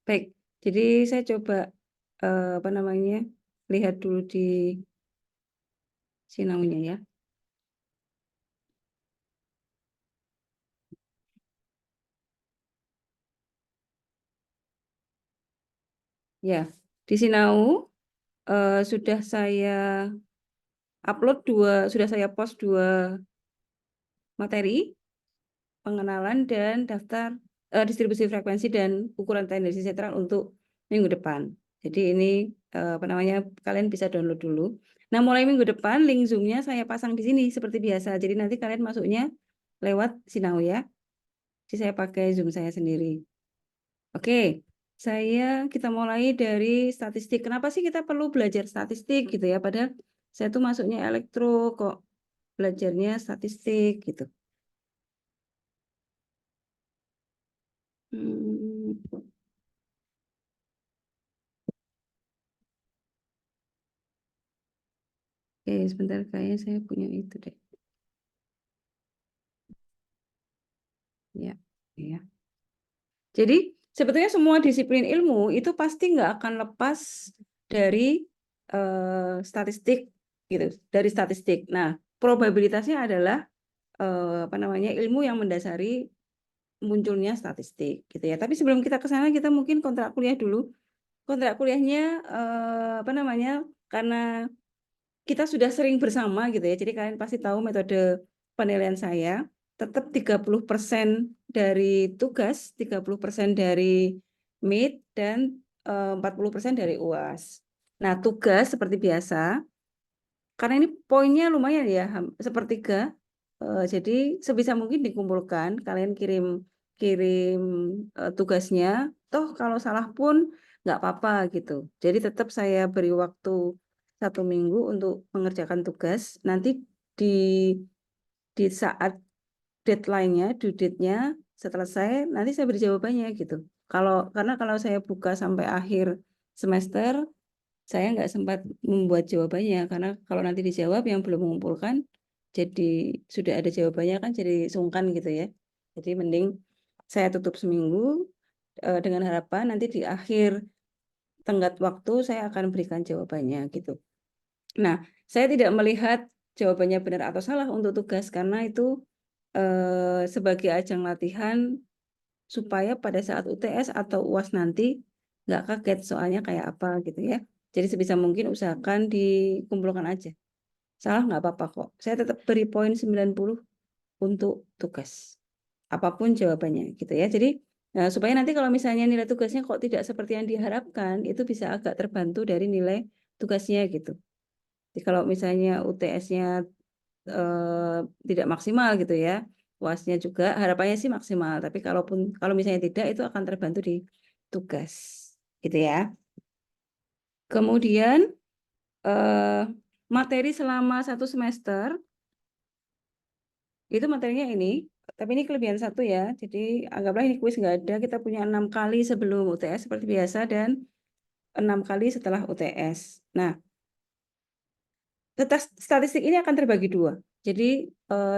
Baik, jadi saya coba lihat dulu di sinaunya ya. Ya, di Sinau sudah saya sudah saya post 2 materi, pengenalan dan daftar distribusi frekuensi dan ukuran tendensi sentral untuk minggu depan. Jadi ini kalian bisa download dulu. Nah, mulai minggu depan link Zoom-nya saya pasang di sini seperti biasa. Jadi nanti kalian masuknya lewat Sinau ya. Jadi saya pakai Zoom saya sendiri. Oke, kita mulai dari statistik. Kenapa sih kita perlu belajar statistik gitu ya? Padahal saya tuh masuknya elektro kok belajarnya statistik gitu. Oke, sebentar kayaknya saya punya itu deh. Ya, ya. Jadi sebetulnya semua disiplin ilmu itu pasti nggak akan lepas dari statistik gitu, dari statistik. Nah, probabilitasnya adalah ilmu yang mendasari munculnya statistik gitu ya. Tapi sebelum kita ke sana kita mungkin kontrak kuliah dulu. Kontrak kuliahnya karena kita sudah sering bersama gitu ya. Jadi kalian pasti tahu metode penilaian saya. Tetap 30% dari tugas, 30% dari MIT, dan 40% dari UAS. Nah, tugas seperti biasa, karena ini poinnya lumayan ya, sepertiga. Jadi sebisa mungkin dikumpulkan, kalian kirim kirim tugasnya. Toh kalau salah pun nggak apa-apa gitu. Jadi tetap saya beri waktu 1 minggu untuk mengerjakan tugas. Nanti di saat deadline-nya, due date-nya selesai, nanti saya beri jawabannya gitu. Karena kalau saya buka sampai akhir semester, saya nggak sempat membuat jawabannya, karena kalau nanti dijawab yang belum mengumpulkan, jadi sudah ada jawabannya kan jadi sungkan gitu ya. Jadi mending saya tutup seminggu dengan harapan nanti di akhir tenggat waktu saya akan berikan jawabannya gitu. Nah, saya tidak melihat jawabannya benar atau salah untuk tugas karena itu sebagai ajang latihan supaya pada saat UTS atau UAS nanti nggak kaget soalnya kayak apa gitu ya. Jadi sebisa mungkin usahakan dikumpulkan aja. Salah nggak apa-apa kok. Saya tetap beri poin 90 untuk tugas. Apapun jawabannya gitu ya. Jadi supaya nanti kalau misalnya nilai tugasnya kok tidak seperti yang diharapkan, itu bisa agak terbantu dari nilai tugasnya gitu. Jadi kalau misalnya UTS-nya tidak maksimal gitu ya, UAS-nya juga harapannya sih maksimal. Tapi kalau misalnya tidak, itu akan terbantu di tugas gitu ya. Kemudian materi selama 1 semester itu materinya ini, tapi ini kelebihan 1 ya. Jadi anggaplah ini kuis nggak ada, kita punya 6 kali sebelum UTS seperti biasa dan 6 kali setelah UTS. Nah, statistik ini akan terbagi 2. Jadi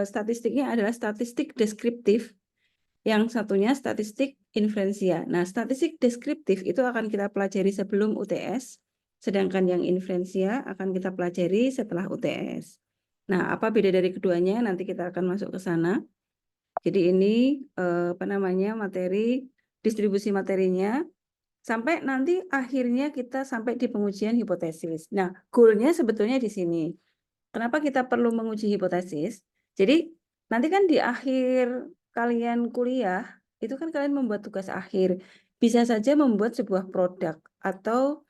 statistiknya adalah statistik deskriptif, yang satunya statistik inferensia. Nah, statistik deskriptif itu akan kita pelajari sebelum UTS, sedangkan yang inferensia akan kita pelajari setelah UTS. Nah, apa beda dari keduanya? Nanti kita akan masuk ke sana. Jadi ini materi distribusi materinya sampai nanti akhirnya kita sampai di pengujian hipotesis. Nah, goalnya sebetulnya di sini. Kenapa kita perlu menguji hipotesis? Jadi nanti kan di akhir kalian kuliah itu kan kalian membuat tugas akhir. Bisa saja membuat sebuah produk atau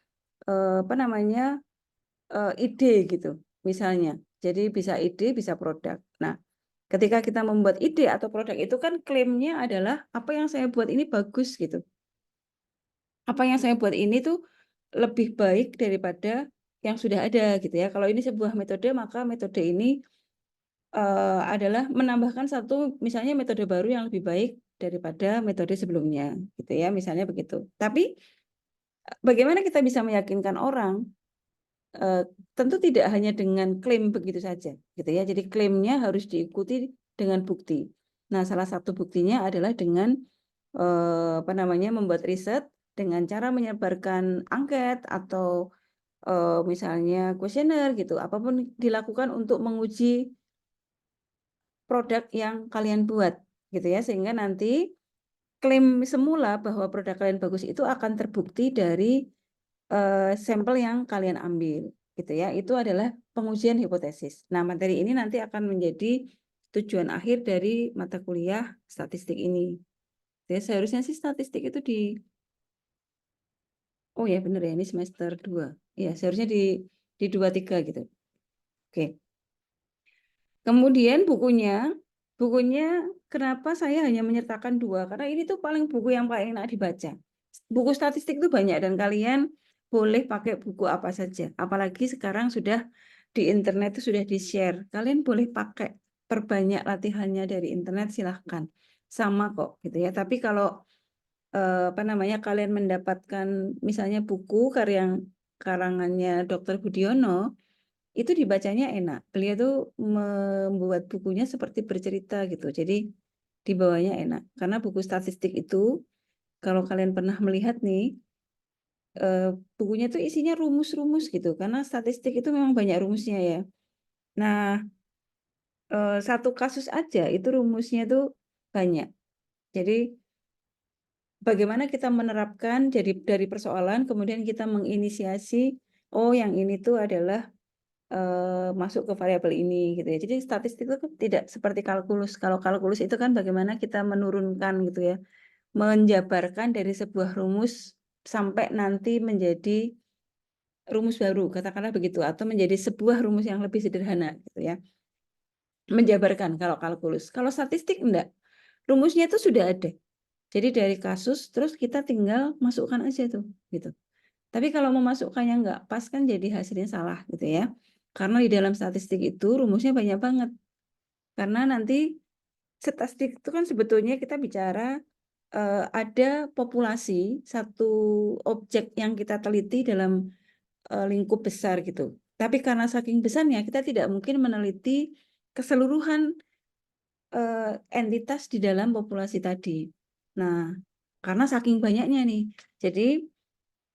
ide gitu misalnya. Jadi bisa ide, bisa produk. Nah, ketika kita membuat ide atau produk itu kan klaimnya adalah apa yang saya buat ini bagus gitu. Apa yang saya buat ini tuh lebih baik daripada yang sudah ada gitu ya. Kalau ini sebuah metode, maka metode ini adalah menambahkan misalnya metode baru yang lebih baik daripada metode sebelumnya gitu ya, misalnya begitu. Tapi bagaimana kita bisa meyakinkan orang? Tentu tidak hanya dengan klaim begitu saja gitu ya. Jadi klaimnya harus diikuti dengan bukti. Nah, salah satu buktinya adalah dengan membuat riset dengan cara menyebarkan angket atau misalnya kuesioner gitu, apapun dilakukan untuk menguji produk yang kalian buat gitu ya, sehingga nanti klaim semula bahwa produk kalian bagus itu akan terbukti dari sampel yang kalian ambil gitu ya. Itu adalah pengujian hipotesis. Nah, materi ini nanti akan menjadi tujuan akhir dari mata kuliah statistik ini. Jadi seharusnya sih statistik itu oh ya benar ya, ini semester 2. Ya, seharusnya di 2-3 gitu. Oke. Kemudian bukunya kenapa saya hanya menyertakan 2? Karena ini tuh buku yang paling enak dibaca. Buku statistik itu banyak dan kalian boleh pakai buku apa saja. Apalagi sekarang sudah di internet itu sudah di-share. Kalian boleh pakai, perbanyak latihannya dari internet, silahkan. Sama kok gitu ya. Tapi kalau kalian mendapatkan misalnya buku karangannya Dr. Budiono, itu dibacanya enak. Beliau tuh membuat bukunya seperti bercerita gitu. Jadi dibawanya enak. Karena buku statistik itu, kalau kalian pernah melihat nih, bukunya tuh isinya rumus-rumus gitu. Karena statistik itu memang banyak rumusnya ya. Nah, satu kasus aja itu rumusnya tuh banyak. Jadi bagaimana kita menerapkan jadi dari persoalan, kemudian kita menginisiasi, oh yang ini tuh adalah masuk ke variabel ini gitu ya. Jadi statistik itu kan tidak seperti kalkulus. Kalau kalkulus itu kan bagaimana kita menurunkan gitu ya, menjabarkan dari sebuah rumus sampai nanti menjadi rumus baru, katakanlah begitu, atau menjadi sebuah rumus yang lebih sederhana gitu ya. Menjabarkan kalau kalkulus. Kalau statistik enggak. Rumusnya itu sudah ada. Jadi dari kasus terus kita tinggal masukkan aja tuh gitu. Tapi kalau memasukkannya enggak pas kan jadi hasilnya salah gitu ya. Karena di dalam statistik itu rumusnya banyak banget. Karena nanti statistik itu kan sebetulnya kita bicara ada populasi satu objek yang kita teliti dalam lingkup besar gitu. Tapi karena saking besarnya kita tidak mungkin meneliti keseluruhan entitas di dalam populasi tadi. Nah, karena saking banyaknya nih, jadi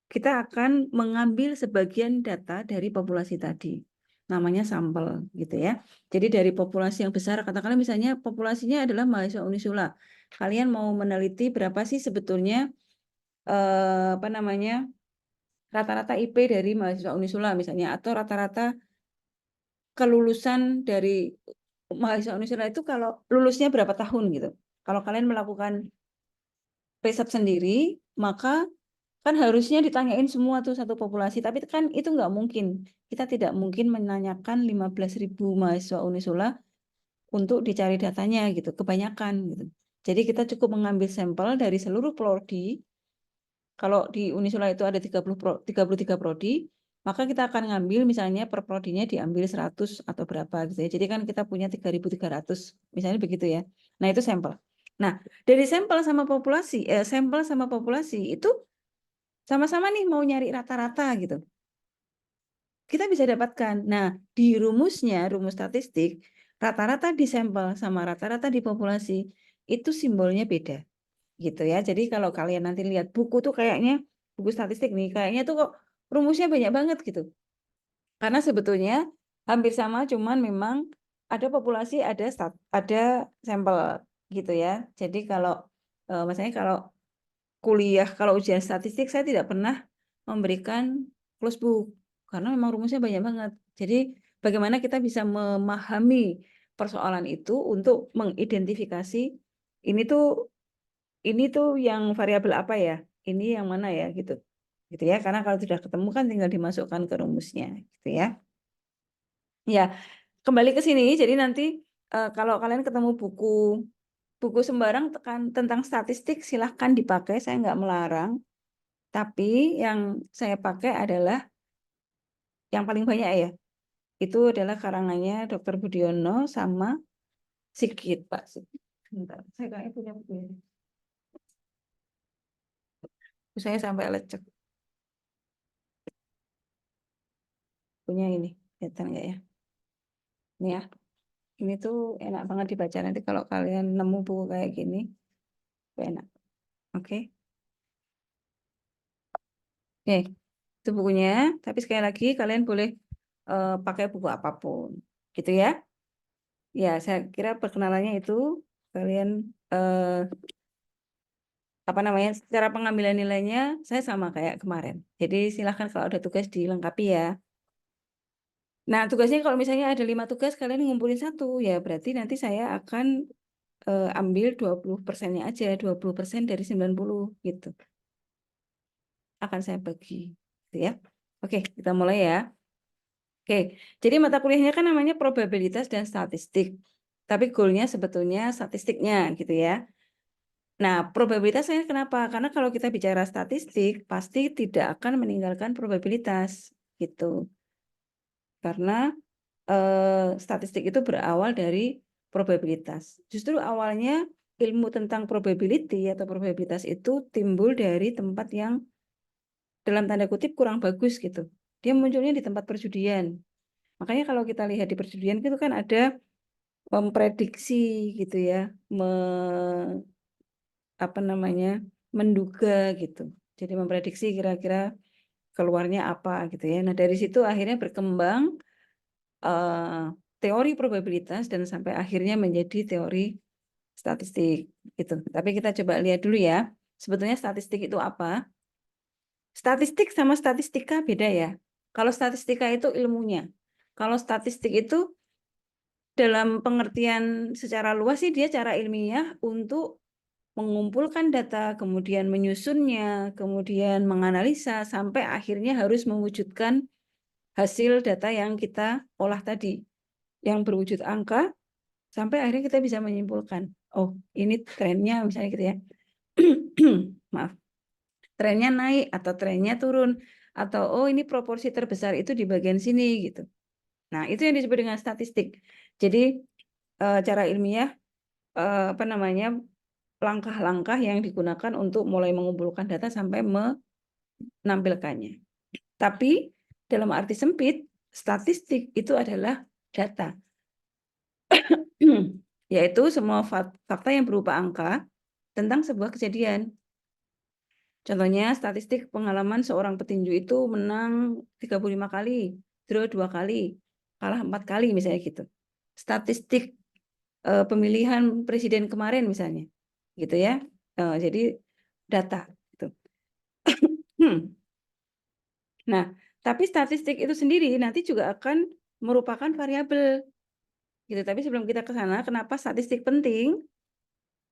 kita akan mengambil sebagian data dari populasi tadi. Namanya sampel gitu ya. Jadi dari populasi yang besar, katakanlah misalnya populasinya adalah mahasiswa Unisula. Kalian mau meneliti berapa sih sebetulnya rata-rata IP dari mahasiswa Unisula misalnya, atau rata-rata kelulusan dari mahasiswa Unisula itu kalau lulusnya berapa tahun gitu. Kalau kalian melakukan riset sendiri, maka kan harusnya ditanyain semua tuh satu populasi, tapi kan itu nggak mungkin. Kita tidak mungkin menanyakan 15.000 mahasiswa Unisula untuk dicari datanya gitu, kebanyakan gitu. Jadi kita cukup mengambil sampel dari seluruh prodi. Kalau di Unisula itu ada 33 prodi, maka kita akan ngambil misalnya per prodinya diambil 100 atau berapa gitu ya. Jadi kan kita punya 3.300, misalnya begitu ya. Nah, itu sampel. Nah, dari sampel sama populasi itu sama-sama nih mau nyari rata-rata gitu. Kita bisa dapatkan. Nah, di rumusnya, rumus statistik, rata-rata di sampel sama rata-rata di populasi itu simbolnya beda gitu ya. Jadi kalau kalian nanti lihat buku tuh kayaknya buku statistik nih, kayaknya tuh kok rumusnya banyak banget gitu. Karena sebetulnya hampir sama, cuman memang ada populasi, ada sampel gitu ya. Jadi misalnya kalau kuliah, kalau ujian statistik saya tidak pernah memberikan close book karena memang rumusnya banyak banget. Jadi bagaimana kita bisa memahami persoalan itu untuk mengidentifikasi ini tuh yang variabel apa ya, ini yang mana ya gitu, gitu ya. Karena kalau sudah ketemu kan tinggal dimasukkan ke rumusnya, gitu ya. Ya, kembali ke sini. Jadi nanti kalau kalian ketemu buku sembarang tentang statistik, silahkan dipakai. Saya nggak melarang. Tapi yang saya pakai adalah yang paling banyak ya. Itu adalah karangannya Dr. Budiono sama Sigit, Pak Sigit. Bentar, saya kayaknya punya buku ini. Saya sampai lecek. Punya ini, kelihatan nggak ya? Ini ya, ini tuh enak banget dibaca. Nanti kalau kalian nemu buku kayak gini, enak. Oke. Oke, itu bukunya. Tapi sekali lagi kalian boleh pakai buku apapun, gitu ya. Ya, saya kira perkenalannya itu kalian apa namanya, cara pengambilan nilainya saya sama kayak kemarin. Jadi silahkan kalau ada tugas dilengkapi ya. Nah, tugasnya kalau misalnya ada 5 tugas, kalian ngumpulin satu, ya berarti nanti saya akan ambil 20%-nya aja, 20% dari 90 gitu. Akan saya bagi, gitu ya. Oke, kita mulai ya. Oke, jadi mata kuliahnya kan namanya probabilitas dan statistik. Tapi goalnya sebetulnya statistiknya gitu ya. Nah, probabilitasnya kenapa? Karena kalau kita bicara statistik, pasti tidak akan meninggalkan probabilitas gitu. Karena statistik itu berawal dari probabilitas. Justru awalnya ilmu tentang probability atau probabilitas itu timbul dari tempat yang dalam tanda kutip kurang bagus gitu. Dia munculnya di tempat perjudian. Makanya kalau kita lihat di perjudian itu kan ada memprediksi gitu ya, apa namanya, menduga gitu. Jadi memprediksi kira-kira keluarnya apa gitu ya. Nah dari situ akhirnya berkembang teori probabilitas dan sampai akhirnya menjadi teori statistik gitu. Tapi kita coba lihat dulu ya, sebetulnya statistik itu apa? Statistik sama statistika beda ya. Kalau statistika itu ilmunya. Kalau statistik itu dalam pengertian secara luas sih dia cara ilmiah untuk mengumpulkan data, kemudian menyusunnya, kemudian menganalisa sampai akhirnya harus mewujudkan hasil data yang kita olah tadi, yang berwujud angka, sampai akhirnya kita bisa menyimpulkan, oh ini trennya misalnya gitu ya, maaf, trennya naik atau trennya turun, atau oh ini proporsi terbesar itu di bagian sini gitu. Nah itu yang disebut dengan statistik. Jadi cara ilmiah apa namanya, langkah-langkah yang digunakan untuk mulai mengumpulkan data sampai menampilkannya. Tapi dalam arti sempit, statistik itu adalah data. Yaitu semua fakta yang berupa angka tentang sebuah kejadian. Contohnya statistik pengalaman seorang petinju itu menang 35 kali, draw 2 kali, kalah 4 kali misalnya gitu. Statistik pemilihan presiden kemarin misalnya. Gitu ya. Jadi data gitu. Nah, tapi statistik itu sendiri nanti juga akan merupakan variabel gitu. Tapi sebelum kita ke sana, kenapa statistik penting?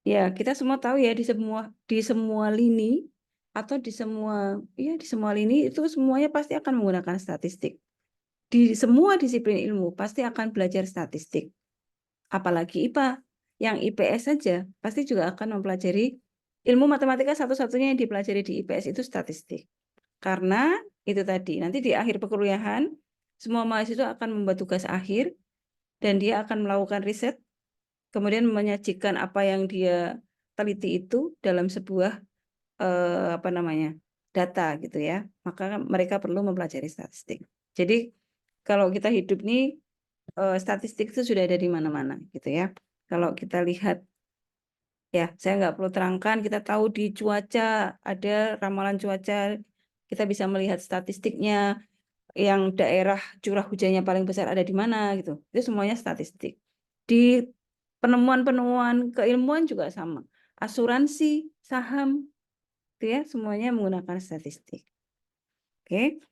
Ya, kita semua tahu ya di semua lini atau di semua lini itu semuanya pasti akan menggunakan statistik. Di semua disiplin ilmu pasti akan belajar statistik. Apalagi IPA, yang IPS saja pasti juga akan mempelajari ilmu matematika, satu-satunya yang dipelajari di IPS itu statistik. Karena itu tadi, nanti di akhir perkuliahan semua mahasiswa akan membuat tugas akhir dan dia akan melakukan riset, kemudian menyajikan apa yang dia teliti itu dalam sebuah apa namanya, data gitu ya. Maka mereka perlu mempelajari statistik. Jadi kalau kita hidup nih statistik itu sudah ada di mana-mana gitu ya. Kalau kita lihat ya, saya nggak perlu terangkan, kita tahu di cuaca ada ramalan cuaca, kita bisa melihat statistiknya, yang daerah curah hujannya paling besar ada di mana gitu. Itu semuanya statistik. Di penemuan-penemuan keilmuan juga sama. Asuransi, saham, itu ya semuanya menggunakan statistik. Oke.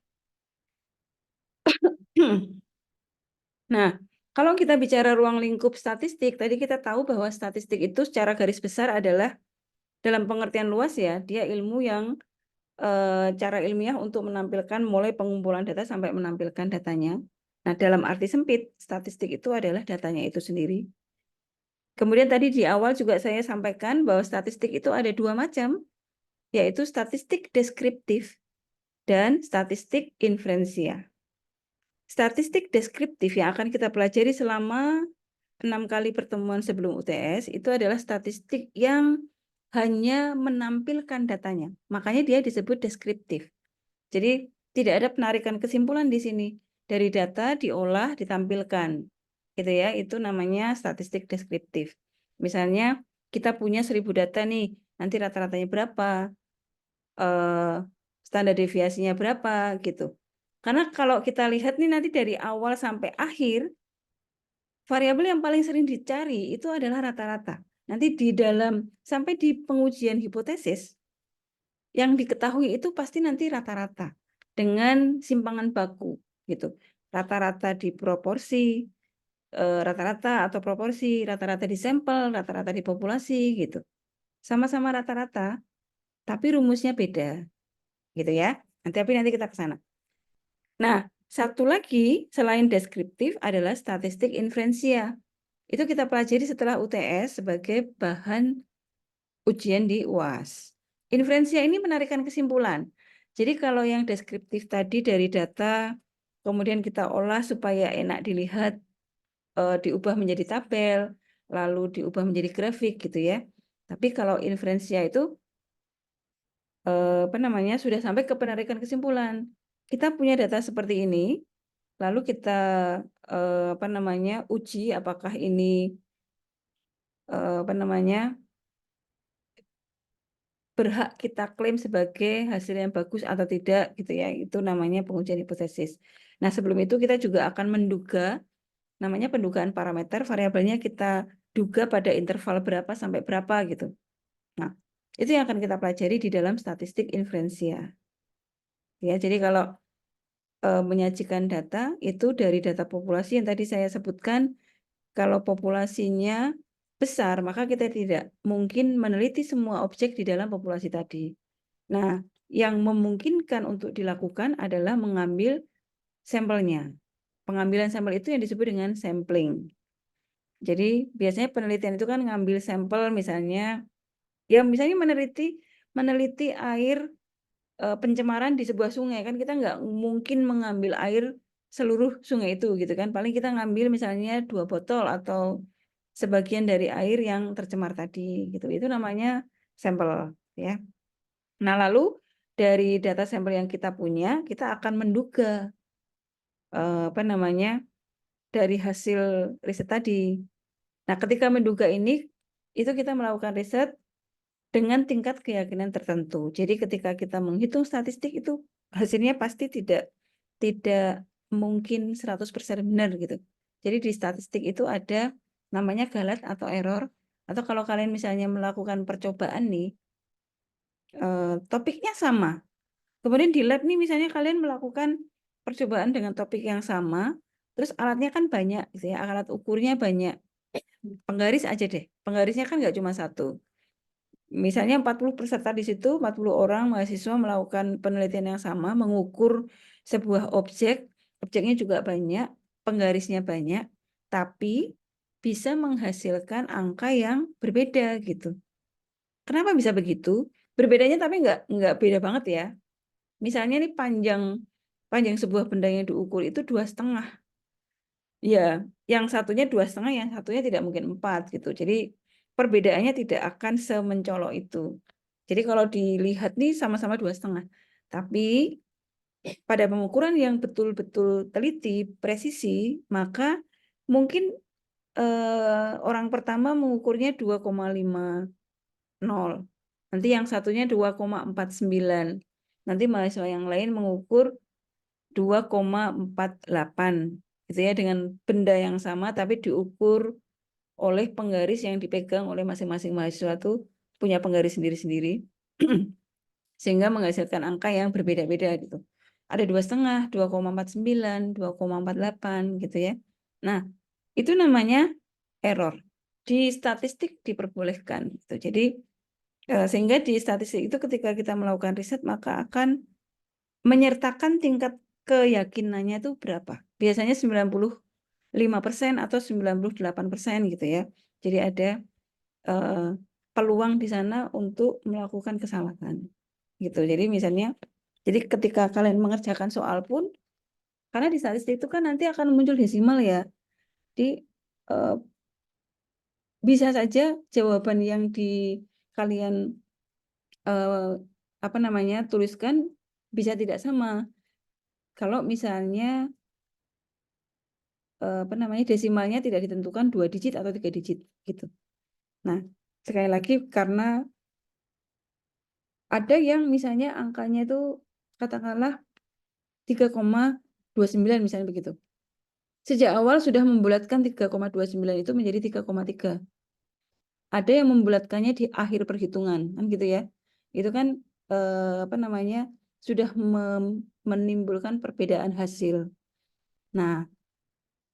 Nah, kalau kita bicara ruang lingkup statistik, tadi kita tahu bahwa statistik itu secara garis besar adalah dalam pengertian luas ya, dia ilmu yang cara ilmiah untuk menampilkan mulai pengumpulan data sampai menampilkan datanya. Nah, dalam arti sempit, statistik itu adalah datanya itu sendiri. Kemudian tadi di awal juga saya sampaikan bahwa statistik itu ada dua macam, yaitu statistik deskriptif dan statistik inferensial. Statistik deskriptif yang akan kita pelajari selama 6 kali pertemuan sebelum UTS itu adalah statistik yang hanya menampilkan datanya. Makanya dia disebut deskriptif. Jadi tidak ada penarikan kesimpulan di sini. Dari data diolah, ditampilkan. Gitu ya, itu namanya statistik deskriptif. Misalnya kita punya 1000 data nih, nanti rata-ratanya berapa? standar deviasinya berapa gitu. Karena kalau kita lihat nih nanti dari awal sampai akhir, variabel yang paling sering dicari itu adalah rata-rata. Nanti di dalam sampai di pengujian hipotesis yang diketahui itu pasti nanti rata-rata dengan simpangan baku gitu. Rata-rata di proporsi, rata-rata atau proporsi, rata-rata di sampel, rata-rata di populasi gitu. Sama-sama rata-rata, tapi rumusnya beda gitu ya. Nanti kita ke sana. Nah, satu lagi selain deskriptif adalah statistik inferensia. Itu kita pelajari setelah UTS sebagai bahan ujian di UAS. Inferensia ini menarikan kesimpulan. Jadi kalau yang deskriptif tadi dari data, kemudian kita olah supaya enak dilihat, diubah menjadi tabel, lalu diubah menjadi grafik gitu ya. Tapi kalau inferensia itu sudah sampai ke penarikan kesimpulan. Kita punya data seperti ini, lalu kita uji apakah ini berhak kita klaim sebagai hasil yang bagus atau tidak gitu ya. Itu namanya pengujian hipotesis. Nah, sebelum itu kita juga akan menduga, namanya pendugaan parameter, variabelnya kita duga pada interval berapa sampai berapa gitu. Nah, itu yang akan kita pelajari di dalam statistik inferensia. Ya, jadi kalau menyajikan data itu dari data populasi yang tadi saya sebutkan, kalau populasinya besar, maka kita tidak mungkin meneliti semua objek di dalam populasi tadi. Nah, yang memungkinkan untuk dilakukan adalah mengambil sampelnya. Pengambilan sampel itu yang disebut dengan sampling. Jadi biasanya penelitian itu kan ngambil sampel misalnya, ya misalnya meneliti air pencemaran di sebuah sungai, kan kita nggak mungkin mengambil air seluruh sungai itu gitu kan. Paling kita ngambil misalnya 2 botol atau sebagian dari air yang tercemar tadi gitu. Itu namanya sampel ya. Nah, lalu dari data sampel yang kita punya, kita akan menduga dari hasil riset tadi. Nah, ketika menduga ini, itu kita melakukan riset dengan tingkat keyakinan tertentu. Jadi ketika kita menghitung statistik itu hasilnya pasti tidak mungkin 100% benar gitu. Jadi di statistik itu ada namanya galat atau error. Atau kalau kalian misalnya melakukan percobaan nih, topiknya sama. Kemudian di lab nih misalnya kalian melakukan percobaan dengan topik yang sama, terus alatnya kan banyak gitu ya, alat ukurnya banyak. Penggaris aja deh, penggarisnya kan nggak cuma satu. Misalnya 40 peserta di situ, 40 orang mahasiswa melakukan penelitian yang sama, mengukur sebuah objek, objeknya juga banyak, penggarisnya banyak, tapi bisa menghasilkan angka yang berbeda gitu. Kenapa bisa begitu? Berbedanya tapi nggak beda banget ya. Misalnya nih panjang sebuah benda yang diukur itu 2,5. Ya, yang satunya 2,5, yang satunya tidak mungkin 4 gitu. Jadi perbedaannya tidak akan semencolok itu. Jadi kalau dilihat nih sama-sama 2,5. Tapi pada pengukuran yang betul-betul teliti, presisi, maka mungkin orang pertama mengukurnya 2,50. Nanti yang satunya 2,49. Nanti mahasiswa yang lain mengukur 2,48 gitu ya, dengan benda yang sama tapi diukur oleh penggaris yang dipegang oleh masing-masing mahasiswa tuh punya penggaris sendiri-sendiri sehingga menghasilkan angka yang berbeda-beda gitu. Ada 2,5, 2,49, 2,48 gitu ya. Nah, itu namanya error. Di statistik diperbolehkan gitu. Jadi sehingga di statistik itu ketika kita melakukan riset maka akan menyertakan tingkat keyakinannya itu berapa. Biasanya 95% atau 98% gitu ya. Jadi ada peluang di sana untuk melakukan kesalahan. Gitu. Jadi misalnya, jadi ketika kalian mengerjakan soal pun, karena di statistik itu kan nanti akan muncul desimal ya. Jadi bisa saja jawaban yang kalian tuliskan bisa tidak sama. Kalau misalnya desimalnya tidak ditentukan 2 digit atau 3 digit gitu. Nah, sekali lagi karena ada yang misalnya angkanya itu katakanlah 3,29 misalnya begitu. Sejak awal sudah membulatkan 3,29 itu menjadi 3,3. Ada yang membulatkannya di akhir perhitungan, kan gitu ya. Itu kan sudah menimbulkan perbedaan hasil. Nah,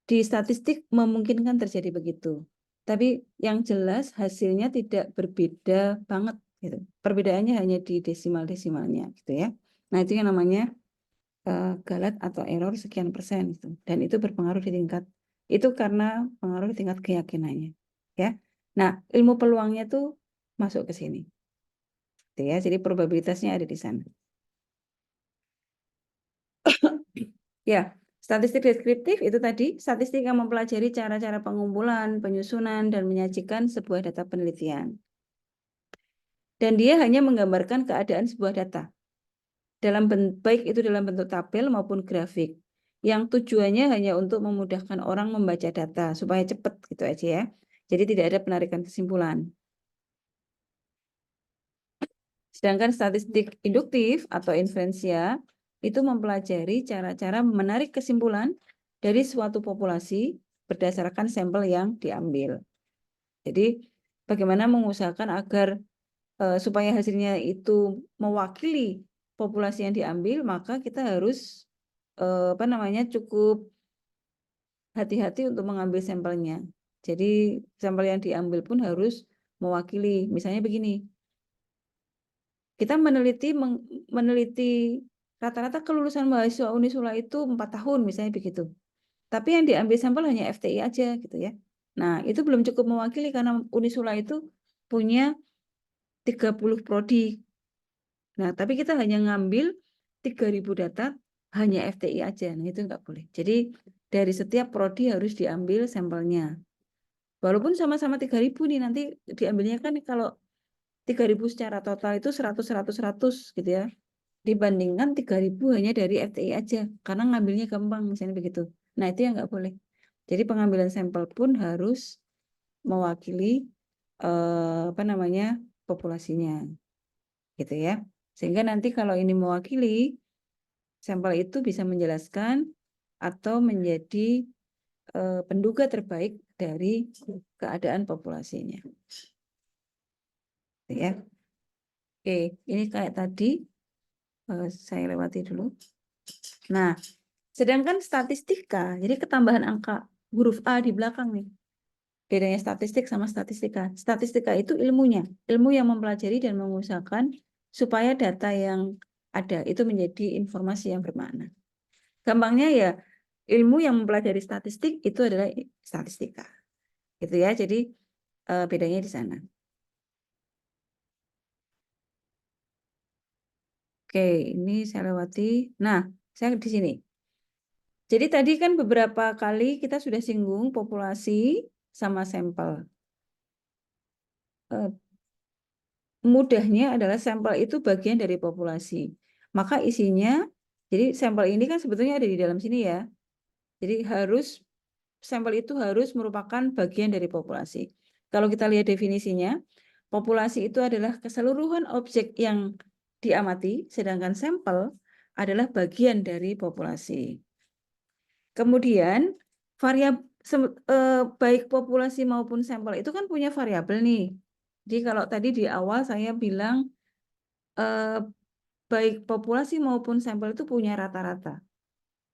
di statistik memungkinkan terjadi begitu. Tapi yang jelas hasilnya tidak berbeda banget gitu. Perbedaannya hanya di desimal-desimalnya gitu ya. Nah, itu yang namanya galat atau error sekian persen gitu. Dan itu berpengaruh di tingkat itu karena pengaruh di tingkat keyakinannya ya. Nah, ilmu peluangnya tuh masuk ke sini. Gitu ya. Jadi probabilitasnya ada di sana. Ya, statistik deskriptif itu tadi statistik yang mempelajari cara-cara pengumpulan, penyusunan, dan menyajikan sebuah data penelitian. Dan dia hanya menggambarkan keadaan sebuah data, baik itu dalam bentuk tabel maupun grafik, yang tujuannya hanya untuk memudahkan orang membaca data, supaya cepat gitu aja ya. Jadi tidak ada penarikan kesimpulan. Sedangkan statistik induktif atau inferensia itu mempelajari cara-cara menarik kesimpulan dari suatu populasi berdasarkan sampel yang diambil. Jadi bagaimana mengusahakan agar supaya hasilnya itu mewakili populasi yang diambil, maka kita harus cukup hati-hati untuk mengambil sampelnya. Jadi sampel yang diambil pun harus mewakili. Misalnya begini, kita meneliti rata-rata kelulusan mahasiswa Unisula itu 4 tahun misalnya begitu. Tapi yang diambil sampel hanya FTI aja gitu ya. Nah, itu belum cukup mewakili karena Unisula itu punya 30 prodi. Nah, tapi kita hanya ngambil 3.000 data hanya FTI aja. Nah, itu nggak boleh. Jadi dari setiap prodi harus diambil sampelnya. Walaupun sama-sama 3.000 nih, nanti diambilnya kan kalau 3.000 secara total itu 100 gitu ya. Dibandingkan 3.000 hanya dari FTI aja, karena ngambilnya gampang misalnya begitu. Nah, itu yang nggak boleh. Jadi pengambilan sampel pun harus mewakili populasinya, gitu ya. Sehingga nanti kalau ini mewakili, sampel itu bisa menjelaskan atau menjadi penduga terbaik dari keadaan populasinya. Ya. Oke, ini kayak tadi saya lewati dulu. Nah, sedangkan statistika, jadi ketambahan angka huruf A di belakang nih. Bedanya statistik sama statistika. Statistika itu ilmunya, ilmu yang mempelajari dan mengusahakan supaya data yang ada itu menjadi informasi yang bermakna. Gampangnya ya, ilmu yang mempelajari statistik itu adalah statistika. Gitu ya. Jadi bedanya di sana. Oke, ini saya lewati. Nah, saya di sini. Jadi tadi kan beberapa kali kita sudah singgung populasi sama sampel. Mudahnya adalah sampel itu bagian dari populasi. Maka isinya, jadi sampel ini kan sebetulnya ada di dalam sini ya. Jadi sampel itu harus merupakan bagian dari populasi. Kalau kita lihat definisinya, populasi itu adalah keseluruhan objek yang diamati, sedangkan sampel adalah bagian dari populasi. Kemudian baik populasi maupun sampel itu kan punya variabel nih. Jadi kalau tadi di awal saya bilang baik populasi maupun sampel itu punya rata-rata,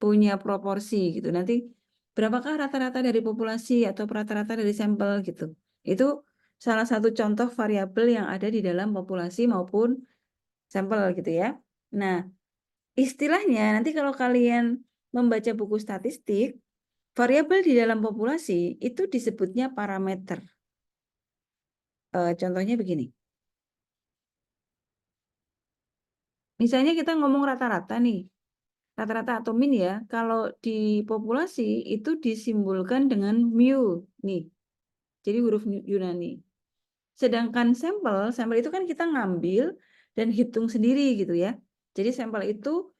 punya proporsi gitu. Nanti berapakah rata-rata dari populasi atau rata-rata dari sampel gitu. Itu salah satu contoh variabel yang ada di dalam populasi maupun sampel gitu ya. Nah, istilahnya nanti kalau kalian membaca buku statistik, variabel di dalam populasi itu disebutnya parameter. Contohnya begini. Misalnya kita ngomong rata-rata nih. Rata-rata atau min ya. Kalau di populasi itu disimbolkan dengan mu nih. Jadi huruf Yunani. Sedangkan sampel itu kan kita ngambil dan hitung sendiri gitu ya. Jadi sampel itu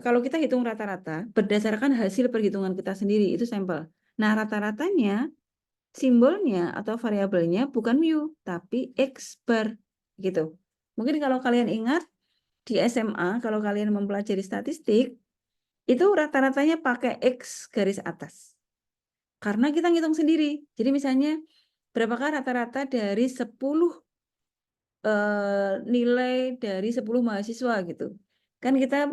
kalau kita hitung rata-rata berdasarkan hasil perhitungan kita sendiri itu sampel. Nah, rata-ratanya simbolnya atau variabelnya bukan mu tapi X bar gitu. Mungkin kalau kalian ingat di SMA kalau kalian mempelajari statistik, itu rata-ratanya pakai X garis atas. Karena kita ngitung sendiri. Jadi misalnya berapakah rata-rata dari 10 nilai dari 10 mahasiswa gitu. Kan kita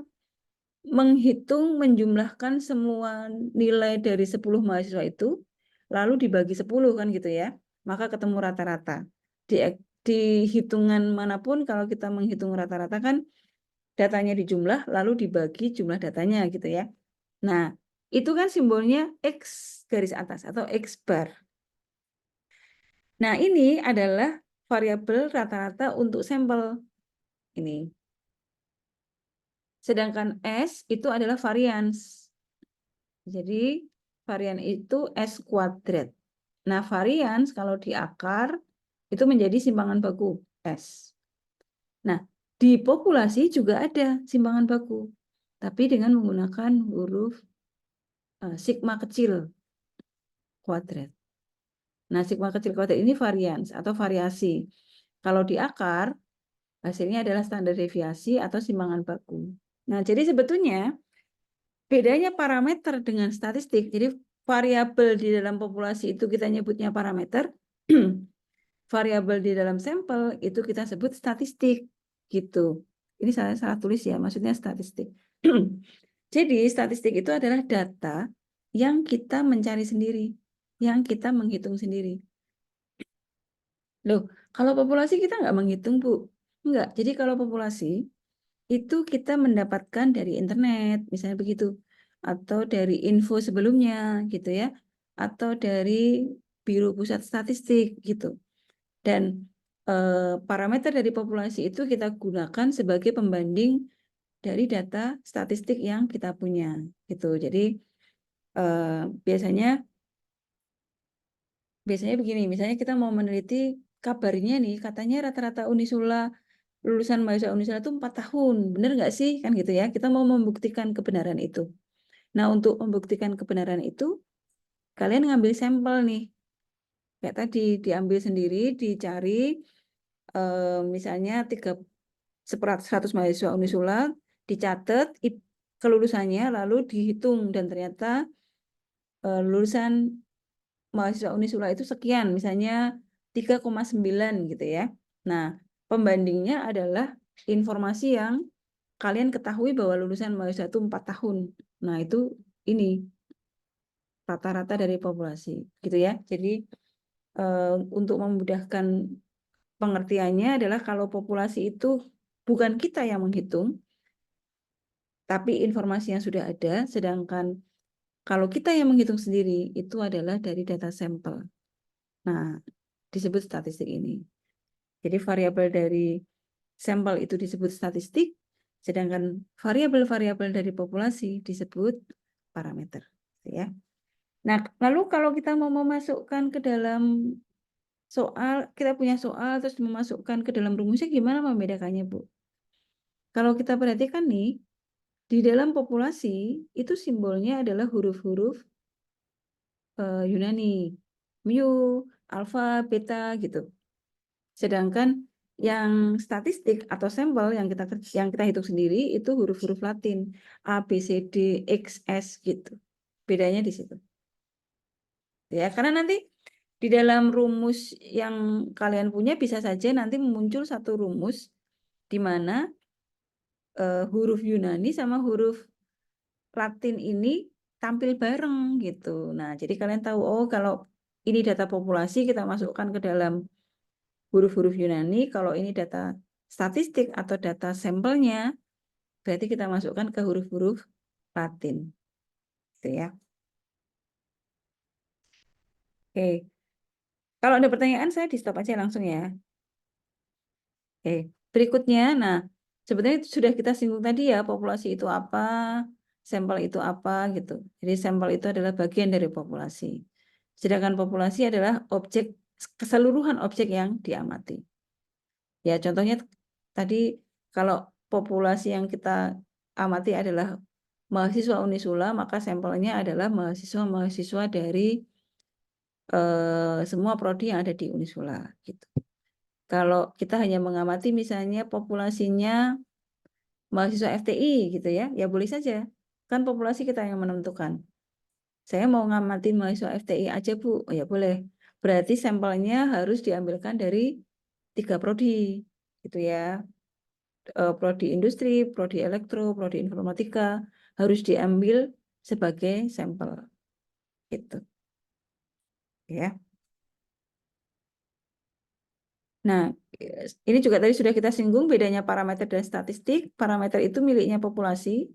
menghitung menjumlahkan semua nilai dari 10 mahasiswa itu lalu dibagi 10 kan gitu ya. Maka ketemu rata-rata. Di hitungan manapun kalau kita menghitung rata-rata kan datanya dijumlah lalu dibagi jumlah datanya gitu ya. Nah, itu kan simbolnya X garis atas atau X bar. Nah, ini adalah variabel rata-rata untuk sampel ini. Sedangkan S itu adalah varians. Jadi, varian itu S kuadrat. Nah, varians kalau di akar itu menjadi simpangan baku S. Nah, di populasi juga ada simpangan baku, tapi dengan menggunakan huruf sigma kecil kuadrat. Nah, sigma kecil kuadrat ini varians atau variasi. Kalau di akar, hasilnya adalah standar deviasi atau simpangan baku. Nah, jadi sebetulnya bedanya parameter dengan statistik. Jadi variabel di dalam populasi itu kita nyebutnya parameter. Variabel di dalam sampel itu kita sebut statistik. Gitu. Ini saya salah tulis ya, maksudnya statistik. Jadi statistik itu adalah data yang kita mencari sendiri, yang kita menghitung sendiri. Loh, kalau populasi kita nggak menghitung, Bu. Enggak. Jadi kalau populasi itu kita mendapatkan dari internet, misalnya begitu. Atau dari info sebelumnya, gitu ya. Atau dari Biro Pusat Statistik, gitu. Dan parameter dari populasi itu kita gunakan sebagai pembanding dari data statistik yang kita punya, gitu. Jadi biasanya begini, misalnya kita mau meneliti kabarnya nih, katanya rata-rata Unisula lulusan mahasiswa Unisula itu 4 tahun, benar nggak sih? Kan gitu ya. Kita mau membuktikan kebenaran itu. Nah, untuk membuktikan kebenaran itu, kalian ngambil sampel nih. Kayak tadi, diambil sendiri, dicari, misalnya 100 mahasiswa Unisula, dicatat kelulusannya, lalu dihitung, dan ternyata lulusan mahasiswa Unisula itu sekian, misalnya 3,9 gitu ya. Nah, pembandingnya adalah informasi yang kalian ketahui bahwa lulusan mahasiswa itu 4 tahun. Nah, itu ini rata-rata dari populasi, gitu ya. Jadi, untuk memudahkan pengertiannya adalah kalau populasi itu bukan kita yang menghitung, tapi informasi yang sudah ada, sedangkan kalau kita yang menghitung sendiri, itu adalah dari data sampel. Nah, disebut statistik ini. Jadi variabel dari sampel itu disebut statistik, sedangkan variabel-variabel dari populasi disebut parameter. Ya. Nah, lalu kalau kita mau memasukkan ke dalam soal, kita punya soal terus memasukkan ke dalam rumusnya, gimana membedakannya, Bu? Kalau kita perhatikan nih, di dalam populasi itu simbolnya adalah huruf-huruf Yunani, mu, alfa, beta gitu. Sedangkan yang statistik atau sampel yang kita hitung sendiri itu huruf-huruf Latin, A, B, C, D, X, S gitu. Bedanya di situ. Ya, karena nanti di dalam rumus yang kalian punya bisa saja nanti muncul satu rumus di mana huruf Yunani sama huruf Latin ini tampil bareng gitu. Nah, jadi kalian tahu, oh kalau ini data populasi kita masukkan ke dalam huruf-huruf Yunani, kalau ini data statistik atau data sampelnya, berarti kita masukkan ke huruf-huruf Latin. Gitu ya. Oke. Kalau ada pertanyaan, saya di stop aja langsung ya. Oke. Berikutnya, nah, sebenarnya sudah kita singgung tadi ya, populasi itu apa, sampel itu apa, gitu. Jadi sampel itu adalah bagian dari populasi. Sedangkan populasi adalah objek, keseluruhan objek yang diamati. Ya, contohnya tadi kalau populasi yang kita amati adalah mahasiswa Unisula, maka sampelnya adalah mahasiswa-mahasiswa dari semua prodi yang ada di Unisula. Gitu. Kalau kita hanya mengamati misalnya populasinya mahasiswa FTI gitu ya, ya boleh saja. Kan populasi kita yang menentukan. Saya mau ngamatin mahasiswa FTI aja Bu, oh, ya boleh. Berarti sampelnya harus diambilkan dari 3 prodi gitu ya. Prodi industri, prodi elektro, prodi informatika harus diambil sebagai sampel gitu ya. Nah, ini juga tadi sudah kita singgung bedanya parameter dan statistik. Parameter itu miliknya populasi,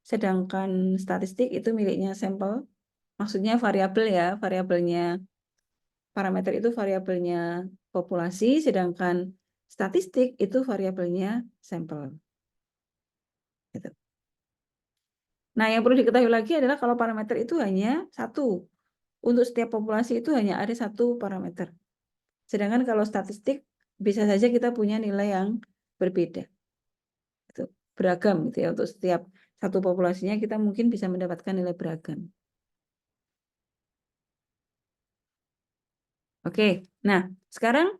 sedangkan statistik itu miliknya sampel. Maksudnya variabel ya, variabelnya parameter itu variabelnya populasi, sedangkan statistik itu variabelnya sampel. Gitu. Nah, yang perlu diketahui lagi adalah kalau parameter itu hanya satu. Untuk setiap populasi itu hanya ada satu parameter. Sedangkan kalau statistik bisa saja kita punya nilai yang berbeda. Itu beragam gitu ya. Untuk setiap satu populasinya kita mungkin bisa mendapatkan nilai beragam. Oke, nah sekarang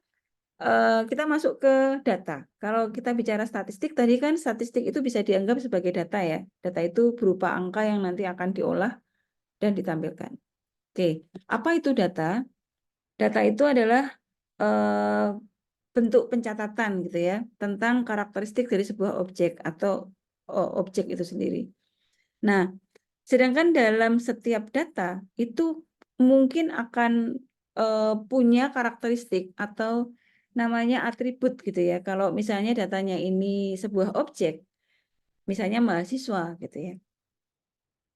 kita masuk ke data. Kalau kita bicara statistik, tadi kan statistik itu bisa dianggap sebagai data ya. Data itu berupa angka yang nanti akan diolah dan ditampilkan. Oke, apa itu data? Data itu adalah bentuk pencatatan gitu ya tentang karakteristik dari sebuah objek atau objek itu sendiri. Nah, sedangkan dalam setiap data itu mungkin akan punya karakteristik atau namanya atribut gitu ya. Kalau misalnya datanya ini sebuah objek, misalnya mahasiswa gitu ya.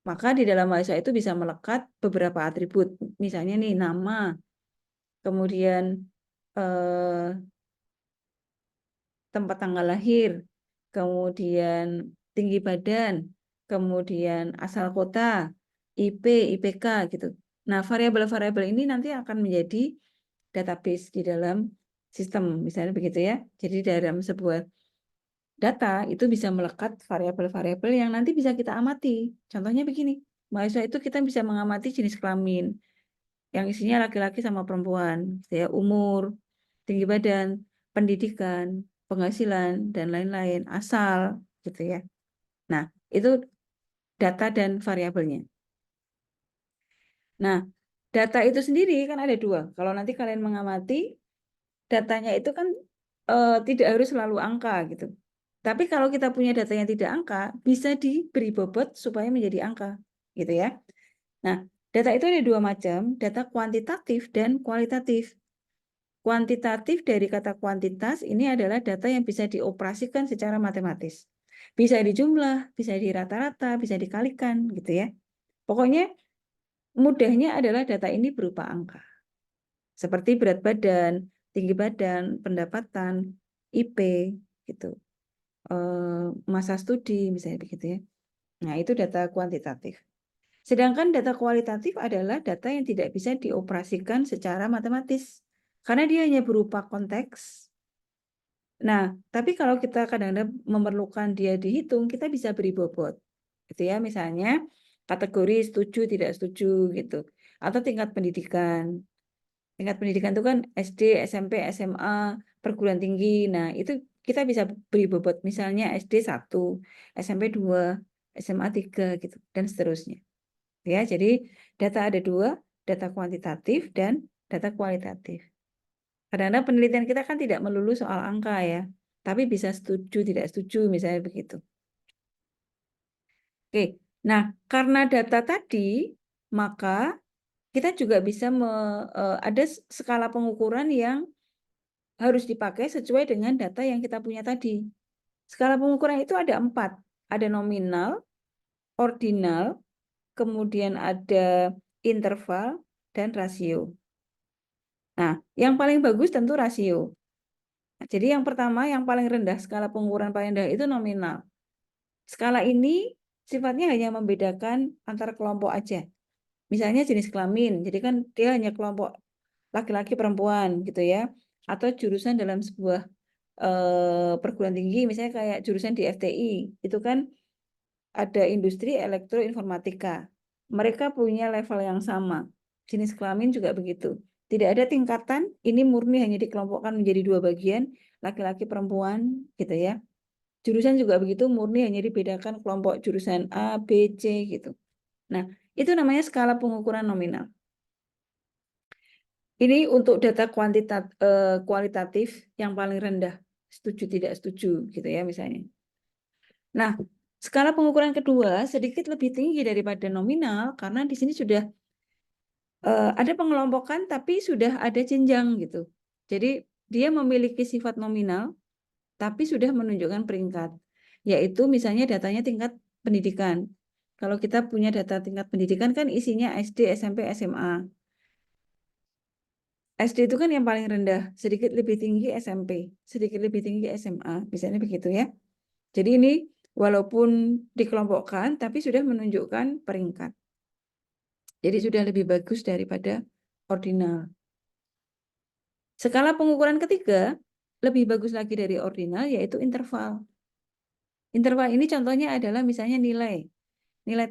Maka di dalam mahasiswa itu bisa melekat beberapa atribut. Misalnya nih nama, kemudian eh, tempat tanggal lahir, kemudian tinggi badan, kemudian asal kota, IP, IPK gitu. Nah, variabel-variabel ini nanti akan menjadi database di dalam sistem, misalnya begitu ya. Jadi dalam sebuah data itu bisa melekat variabel-variabel yang nanti bisa kita amati. Contohnya begini, mahasiswa itu kita bisa mengamati jenis kelamin, yang isinya laki-laki sama perempuan, ya, umur, tinggi badan, pendidikan, penghasilan, dan lain-lain, asal, gitu ya. Nah, itu data dan variabelnya. Nah, data itu sendiri kan ada dua. Kalau nanti kalian mengamati, datanya itu kan tidak harus selalu angka gitu. Tapi kalau kita punya data yang tidak angka, bisa diberi bobot supaya menjadi angka, gitu ya. Nah, data itu ada dua macam, data kuantitatif dan kualitatif. Kuantitatif dari kata kuantitas ini adalah data yang bisa dioperasikan secara matematis. Bisa dijumlah, bisa dirata-rata, bisa dikalikan gitu ya. Pokoknya mudahnya adalah data ini berupa angka. Seperti berat badan, tinggi badan, pendapatan, IP gitu. Masa studi misalnya begitu ya. Nah, itu data kuantitatif. Sedangkan data kualitatif adalah data yang tidak bisa dioperasikan secara matematis. Karena dia hanya berupa konteks. Nah, tapi kalau kita kadang-kadang memerlukan dia dihitung, kita bisa beri bobot. Gitu ya, misalnya kategori setuju, tidak setuju gitu. Atau tingkat pendidikan. Tingkat pendidikan itu kan SD, SMP, SMA, perguruan tinggi. Nah, itu kita bisa beri bobot. Misalnya SD 1, SMP 2, SMA 3 gitu dan seterusnya. Ya, jadi data ada dua, data kuantitatif dan data kualitatif. Kadang-kadang penelitian kita kan tidak melulu soal angka ya, tapi bisa setuju, tidak setuju, misalnya begitu. Oke, nah karena data tadi, maka kita juga bisa ada skala pengukuran yang harus dipakai sesuai dengan data yang kita punya tadi. Skala pengukuran itu ada 4, ada nominal, ordinal, kemudian ada interval, dan rasio. Nah, yang paling bagus tentu rasio. Jadi yang pertama, yang paling rendah, skala pengukuran paling rendah itu nominal. Skala ini sifatnya hanya membedakan antar kelompok aja. Misalnya jenis kelamin, jadi kan dia hanya kelompok laki-laki perempuan gitu ya. Atau jurusan dalam sebuah perguruan tinggi, misalnya kayak jurusan di FTI, itu kan ada industri elektroinformatika. Mereka punya level yang sama. Jenis kelamin juga begitu. Tidak ada tingkatan, ini murni hanya dikelompokkan menjadi dua bagian, laki-laki perempuan gitu ya. Jurusan juga begitu, murni hanya dibedakan kelompok jurusan A, B, C gitu. Nah, itu namanya skala pengukuran nominal. Ini untuk data kualitatif yang paling rendah, setuju tidak setuju gitu ya misalnya. Nah, skala pengukuran kedua sedikit lebih tinggi daripada nominal karena di sini sudah ada pengelompokan tapi sudah ada jenjang gitu. Jadi dia memiliki sifat nominal tapi sudah menunjukkan peringkat, yaitu misalnya datanya tingkat pendidikan. Kalau kita punya data tingkat pendidikan kan isinya SD, SMP, SMA. SD itu kan yang paling rendah, sedikit lebih tinggi SMP, sedikit lebih tinggi SMA, misalnya begitu ya. Jadi ini walaupun dikelompokkan, tapi sudah menunjukkan peringkat. Jadi sudah lebih bagus daripada ordinal. Skala pengukuran ketiga, lebih bagus lagi dari ordinal, yaitu interval. Interval ini contohnya adalah misalnya nilai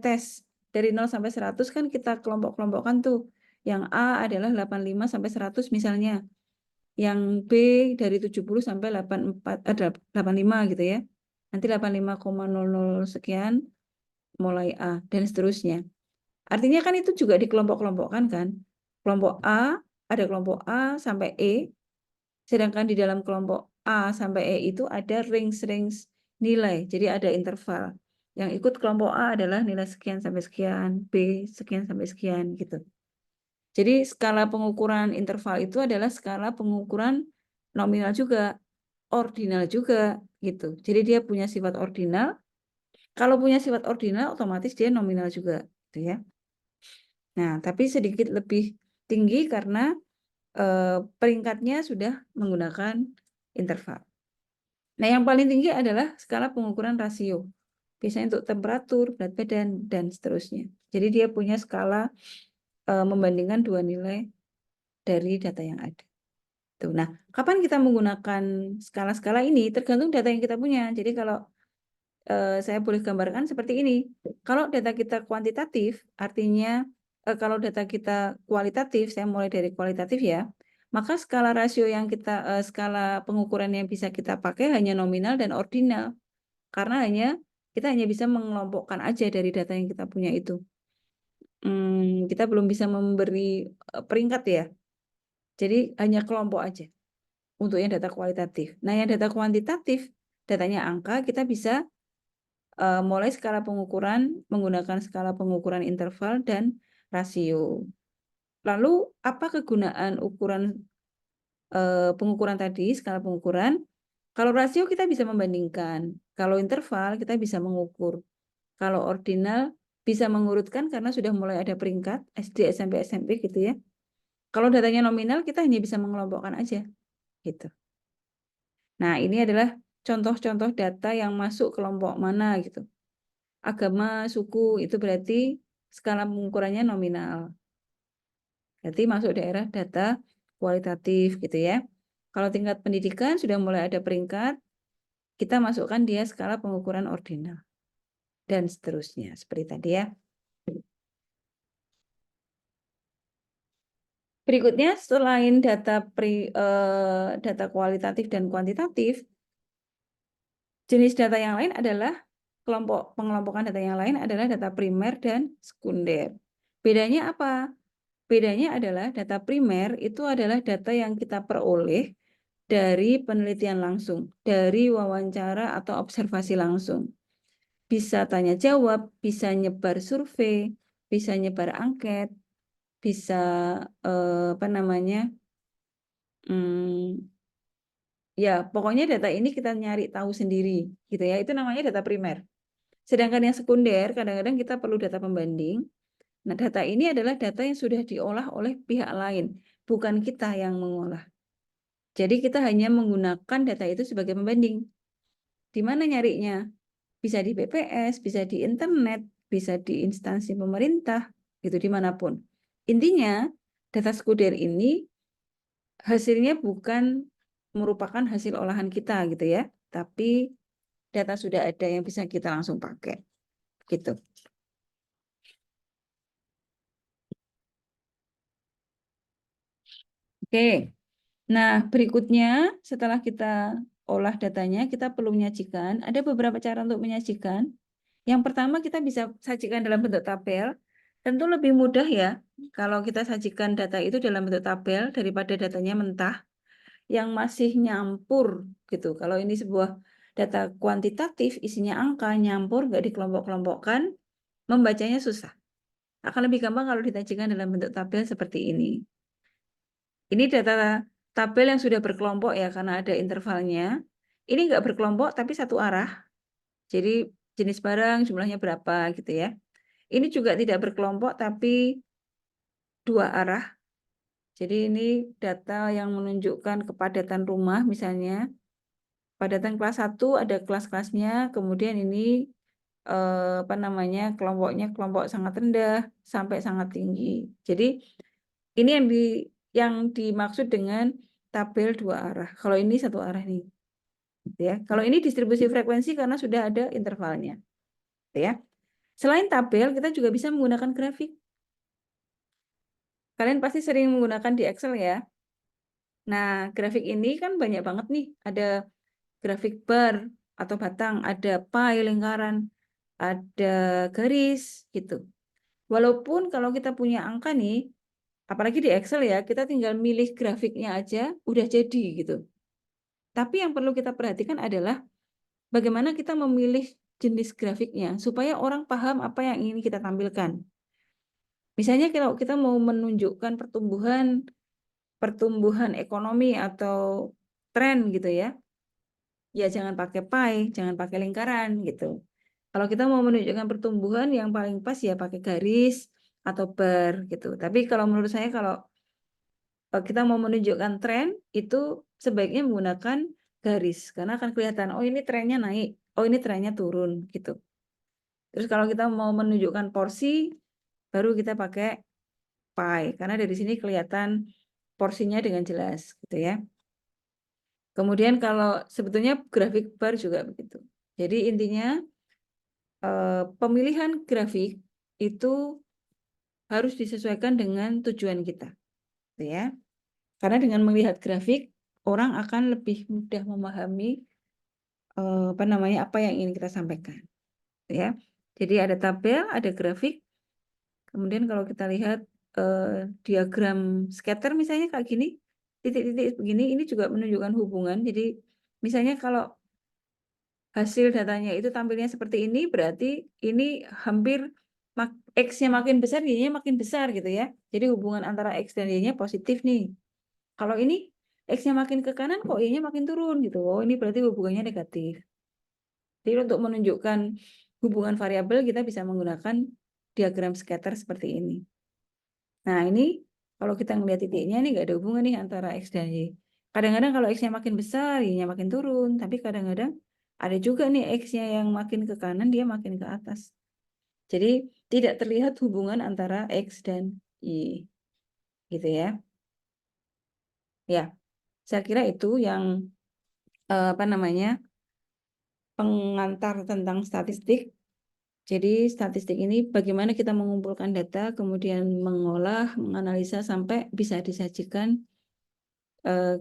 tes. Dari 0 sampai 100 kan kita kelompok-kelompokkan tuh. Yang A adalah 85 sampai 100 misalnya. Yang B dari 70 sampai 84, 85 gitu ya. Nanti 85,00 sekian mulai A dan seterusnya. Artinya kan itu juga dikelompok-kelompokkan kan. Kelompok A, ada kelompok A sampai E, sedangkan di dalam kelompok A sampai E itu ada range-range nilai, jadi ada interval. Yang ikut kelompok A adalah nilai sekian sampai sekian, B sekian sampai sekian gitu. Jadi skala pengukuran interval itu adalah skala pengukuran nominal juga, ordinal juga gitu. Jadi dia punya sifat ordinal. Kalau punya sifat ordinal otomatis dia nominal juga gitu ya. Nah, tapi sedikit lebih tinggi karena peringkatnya sudah menggunakan interval. Nah, yang paling tinggi adalah skala pengukuran rasio. Biasanya untuk temperatur, berat badan, dan seterusnya. Jadi dia punya skala membandingkan dua nilai dari data yang ada. Tuh. Nah, kapan kita menggunakan skala-skala ini tergantung data yang kita punya. Jadi kalau saya boleh gambarkan seperti ini. Kalau data kita kuantitatif, artinya kalau data kita kualitatif, saya mulai dari kualitatif ya, maka skala rasio yang kita, skala pengukuran yang bisa kita pakai hanya nominal dan ordinal. Karena kita hanya bisa mengelompokkan aja dari data yang kita punya itu. Kita belum bisa memberi peringkat ya. Jadi hanya kelompok aja untuk yang data kualitatif. Nah, yang data kuantitatif, datanya angka, kita bisa mulai skala pengukuran menggunakan skala pengukuran interval dan rasio. Lalu apa kegunaan ukuran pengukuran tadi, skala pengukuran? Kalau rasio kita bisa membandingkan, kalau interval kita bisa mengukur. Kalau ordinal bisa mengurutkan karena sudah mulai ada peringkat SD, SMP, SMP gitu ya. Kalau datanya nominal kita hanya bisa mengelompokkan aja gitu. Nah, ini adalah contoh-contoh data yang masuk kelompok mana gitu. Agama, suku itu berarti skala pengukurannya nominal. Berarti masuk daerah data kualitatif gitu ya. Kalau tingkat pendidikan sudah mulai ada peringkat, kita masukkan dia skala pengukuran ordinal dan seterusnya seperti tadi ya. Berikutnya selain data kualitatif dan kuantitatif, jenis data yang lain adalah pengelompokan data yang lain adalah data primer dan sekunder. Bedanya apa? Bedanya adalah data primer itu adalah data yang kita peroleh dari penelitian langsung, dari wawancara atau observasi langsung. Bisa tanya jawab, bisa nyebar survei, bisa nyebar angket, bisa apa namanya? Ya, pokoknya data ini kita nyari tahu sendiri gitu ya. Itu namanya data primer. Sedangkan yang sekunder kadang-kadang kita perlu data pembanding. Nah, data ini adalah data yang sudah diolah oleh pihak lain, bukan kita yang mengolah. Jadi kita hanya menggunakan data itu sebagai pembanding. Di mana nyarinya? Bisa di BPS, bisa di internet, bisa di instansi pemerintah, gitu dimanapun. Intinya, data sekunder ini hasilnya bukan merupakan hasil olahan kita gitu ya, tapi data sudah ada yang bisa kita langsung pakai, gitu. Oke, nah berikutnya setelah kita olah datanya, kita perlu menyajikan. Ada beberapa cara untuk menyajikan. Yang pertama, kita bisa sajikan dalam bentuk tabel. Tentu lebih mudah ya kalau kita sajikan data itu dalam bentuk tabel daripada datanya mentah yang masih nyampur gitu. Kalau ini sebuah data kuantitatif, isinya angka, nyampur, nggak dikelompok-kelompokkan, membacanya susah. Akan lebih gampang kalau disajikan dalam bentuk tabel seperti ini. Ini data tabel yang sudah berkelompok ya, karena ada intervalnya. Ini nggak berkelompok, tapi satu arah. Jadi jenis barang, jumlahnya berapa gitu ya. Ini juga tidak berkelompok, tapi dua arah. Jadi ini data yang menunjukkan kepadatan rumah misalnya. Padatan kelas 1 ada kelas-kelasnya, kemudian ini kelompoknya kelompok sangat rendah sampai sangat tinggi. Jadi ini yang dimaksud dengan tabel dua arah. Kalau ini satu arah nih. Ya. Kalau ini distribusi frekuensi karena sudah ada intervalnya. Ya. Selain tabel, kita juga bisa menggunakan grafik. Kalian pasti sering menggunakan di Excel ya. Nah, grafik ini kan banyak banget nih. Ada grafik bar atau batang, ada pie lingkaran, ada garis gitu. Walaupun kalau kita punya angka nih, apalagi di Excel ya, kita tinggal milih grafiknya aja udah jadi gitu. Tapi yang perlu kita perhatikan adalah bagaimana kita memilih jenis grafiknya supaya orang paham apa yang ingin kita tampilkan. Misalnya kalau kita mau menunjukkan pertumbuhan ekonomi atau tren gitu ya, ya jangan pakai pie, jangan pakai lingkaran gitu. Kalau kita mau menunjukkan pertumbuhan yang paling pas ya pakai garis atau bar gitu. Tapi kalau menurut saya kalau kita mau menunjukkan tren itu sebaiknya menggunakan garis karena akan kelihatan oh ini trennya naik, oh ini trennya turun gitu. Terus kalau kita mau menunjukkan porsi baru kita pakai pie karena dari sini kelihatan porsinya dengan jelas gitu ya. Kemudian kalau sebetulnya grafik bar juga begitu. Jadi intinya pemilihan grafik itu harus disesuaikan dengan tujuan kita, gitu ya. Karena dengan melihat grafik orang akan lebih mudah memahami apa yang ingin kita sampaikan, gitu ya. Jadi ada tabel, ada grafik. Kemudian kalau kita lihat diagram scatter misalnya kayak gini, titik-titik begini, ini juga menunjukkan hubungan. Jadi misalnya kalau hasil datanya itu tampilnya seperti ini, berarti ini hampir X-nya makin besar, Y-nya makin besar gitu ya. Jadi hubungan antara X dan Y-nya positif nih. Kalau ini X-nya makin ke kanan, kok Y-nya makin turun gitu. Oh, ini berarti hubungannya negatif. Jadi untuk menunjukkan hubungan variabel, kita bisa menggunakan diagram scatter seperti ini. Nah, ini kalau kita melihat titiknya, ini nggak ada hubungan nih antara X dan Y. Kadang-kadang kalau X-nya makin besar, Y-nya makin turun. Tapi kadang-kadang ada juga nih X-nya yang makin ke kanan, dia makin ke atas. Jadi tidak terlihat hubungan antara X dan Y. Gitu ya. Ya, saya kira itu yang pengantar tentang statistik. Jadi statistik ini bagaimana kita mengumpulkan data, kemudian mengolah, menganalisa sampai bisa disajikan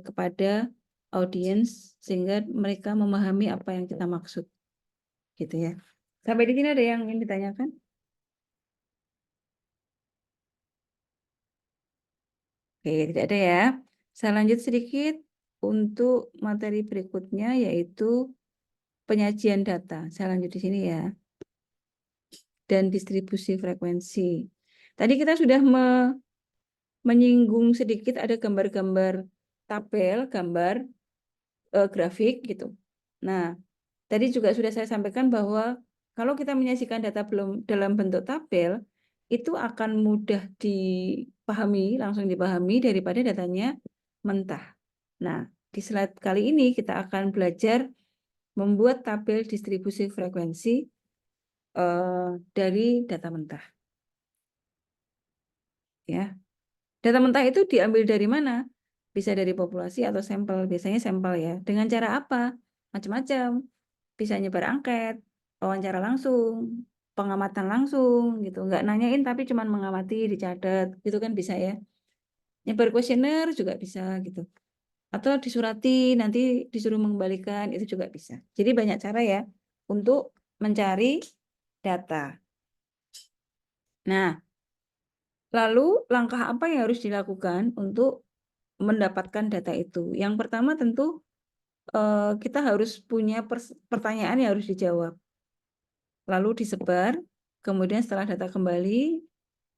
kepada audiens sehingga mereka memahami apa yang kita maksud. Gitu ya. Sampai di sini ada yang ingin ditanyakan? Oke, tidak ada ya. Saya lanjut sedikit untuk materi berikutnya yaitu penyajian data. Saya lanjut di sini ya. Dan distribusi frekuensi. Tadi kita sudah menyinggung sedikit ada gambar-gambar tabel, gambar grafik gitu. Nah, tadi juga sudah saya sampaikan bahwa kalau kita menyajikan data belum dalam bentuk tabel, itu akan mudah dipahami, langsung dipahami daripada datanya mentah. Nah, di slide kali ini kita akan belajar membuat tabel distribusi frekuensi dari data mentah. Ya, data mentah itu diambil dari mana? Bisa dari populasi atau sampel. Biasanya sampel ya. Dengan cara apa? Macam-macam. Bisa nyebar angket, wawancara langsung, pengamatan langsung gitu. Nggak nanyain tapi cuma mengamati, dicatat. Gitu kan bisa ya. Nyebar kuesioner juga bisa gitu. Atau disurati, nanti disuruh mengembalikan, itu juga bisa. Jadi banyak cara ya untuk mencari data. Nah, lalu langkah apa yang harus dilakukan untuk mendapatkan data itu? Yang pertama tentu kita harus punya pertanyaan yang harus dijawab. Lalu disebar, kemudian setelah data kembali,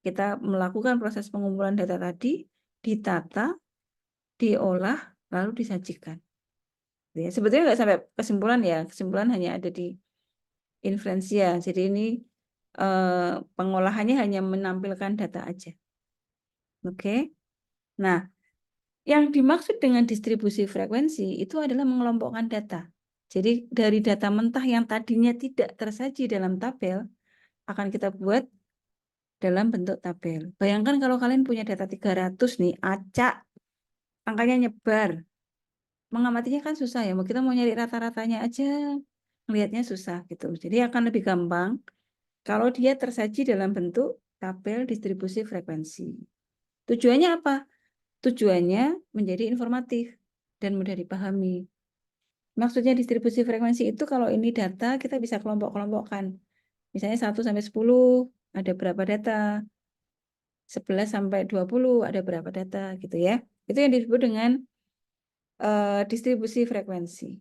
kita melakukan proses pengumpulan data tadi, ditata, diolah, lalu disajikan. Ya, sebetulnya nggak sampai kesimpulan ya, kesimpulan hanya ada di inferensia. Jadi ini pengolahannya hanya menampilkan data aja. Oke. Nah, yang dimaksud dengan distribusi frekuensi itu adalah mengelompokkan data. Jadi dari data mentah yang tadinya tidak tersaji dalam tabel, akan kita buat dalam bentuk tabel. Bayangkan kalau kalian punya data 300 nih, acak, angkanya nyebar. Mengamatinya kan susah ya, kita mau nyari rata-ratanya aja, melihatnya susah gitu. Jadi akan lebih gampang kalau dia tersaji dalam bentuk tabel distribusi frekuensi. Tujuannya apa? Tujuannya menjadi informatif dan mudah dipahami. Maksudnya distribusi frekuensi itu kalau ini data kita bisa kelompok-kelompokkan. Misalnya 1 sampai 10 ada berapa data, 11 sampai 20 ada berapa data gitu ya. Itu yang disebut dengan distribusi frekuensi.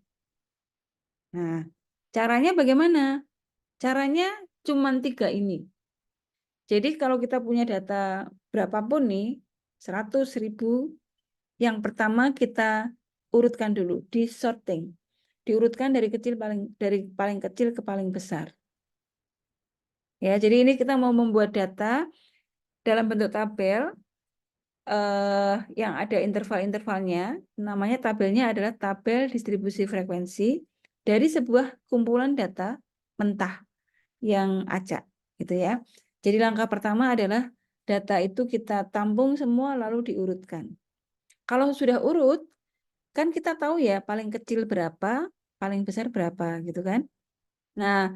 Nah, caranya bagaimana? Caranya cuma 3 ini. Jadi kalau kita punya data berapapun nih, 100, 1000, yang pertama kita urutkan dulu, di sorting. Diurutkan dari paling kecil ke paling besar. Ya, jadi ini kita mau membuat data dalam bentuk tabel yang ada interval-intervalnya. Namanya tabelnya adalah tabel distribusi frekuensi dari sebuah kumpulan data mentah yang acak, gitu ya. Jadi langkah pertama adalah data itu kita tampung semua lalu diurutkan. Kalau sudah urut, kan kita tahu ya paling kecil berapa, paling besar berapa, gitu kan. Nah,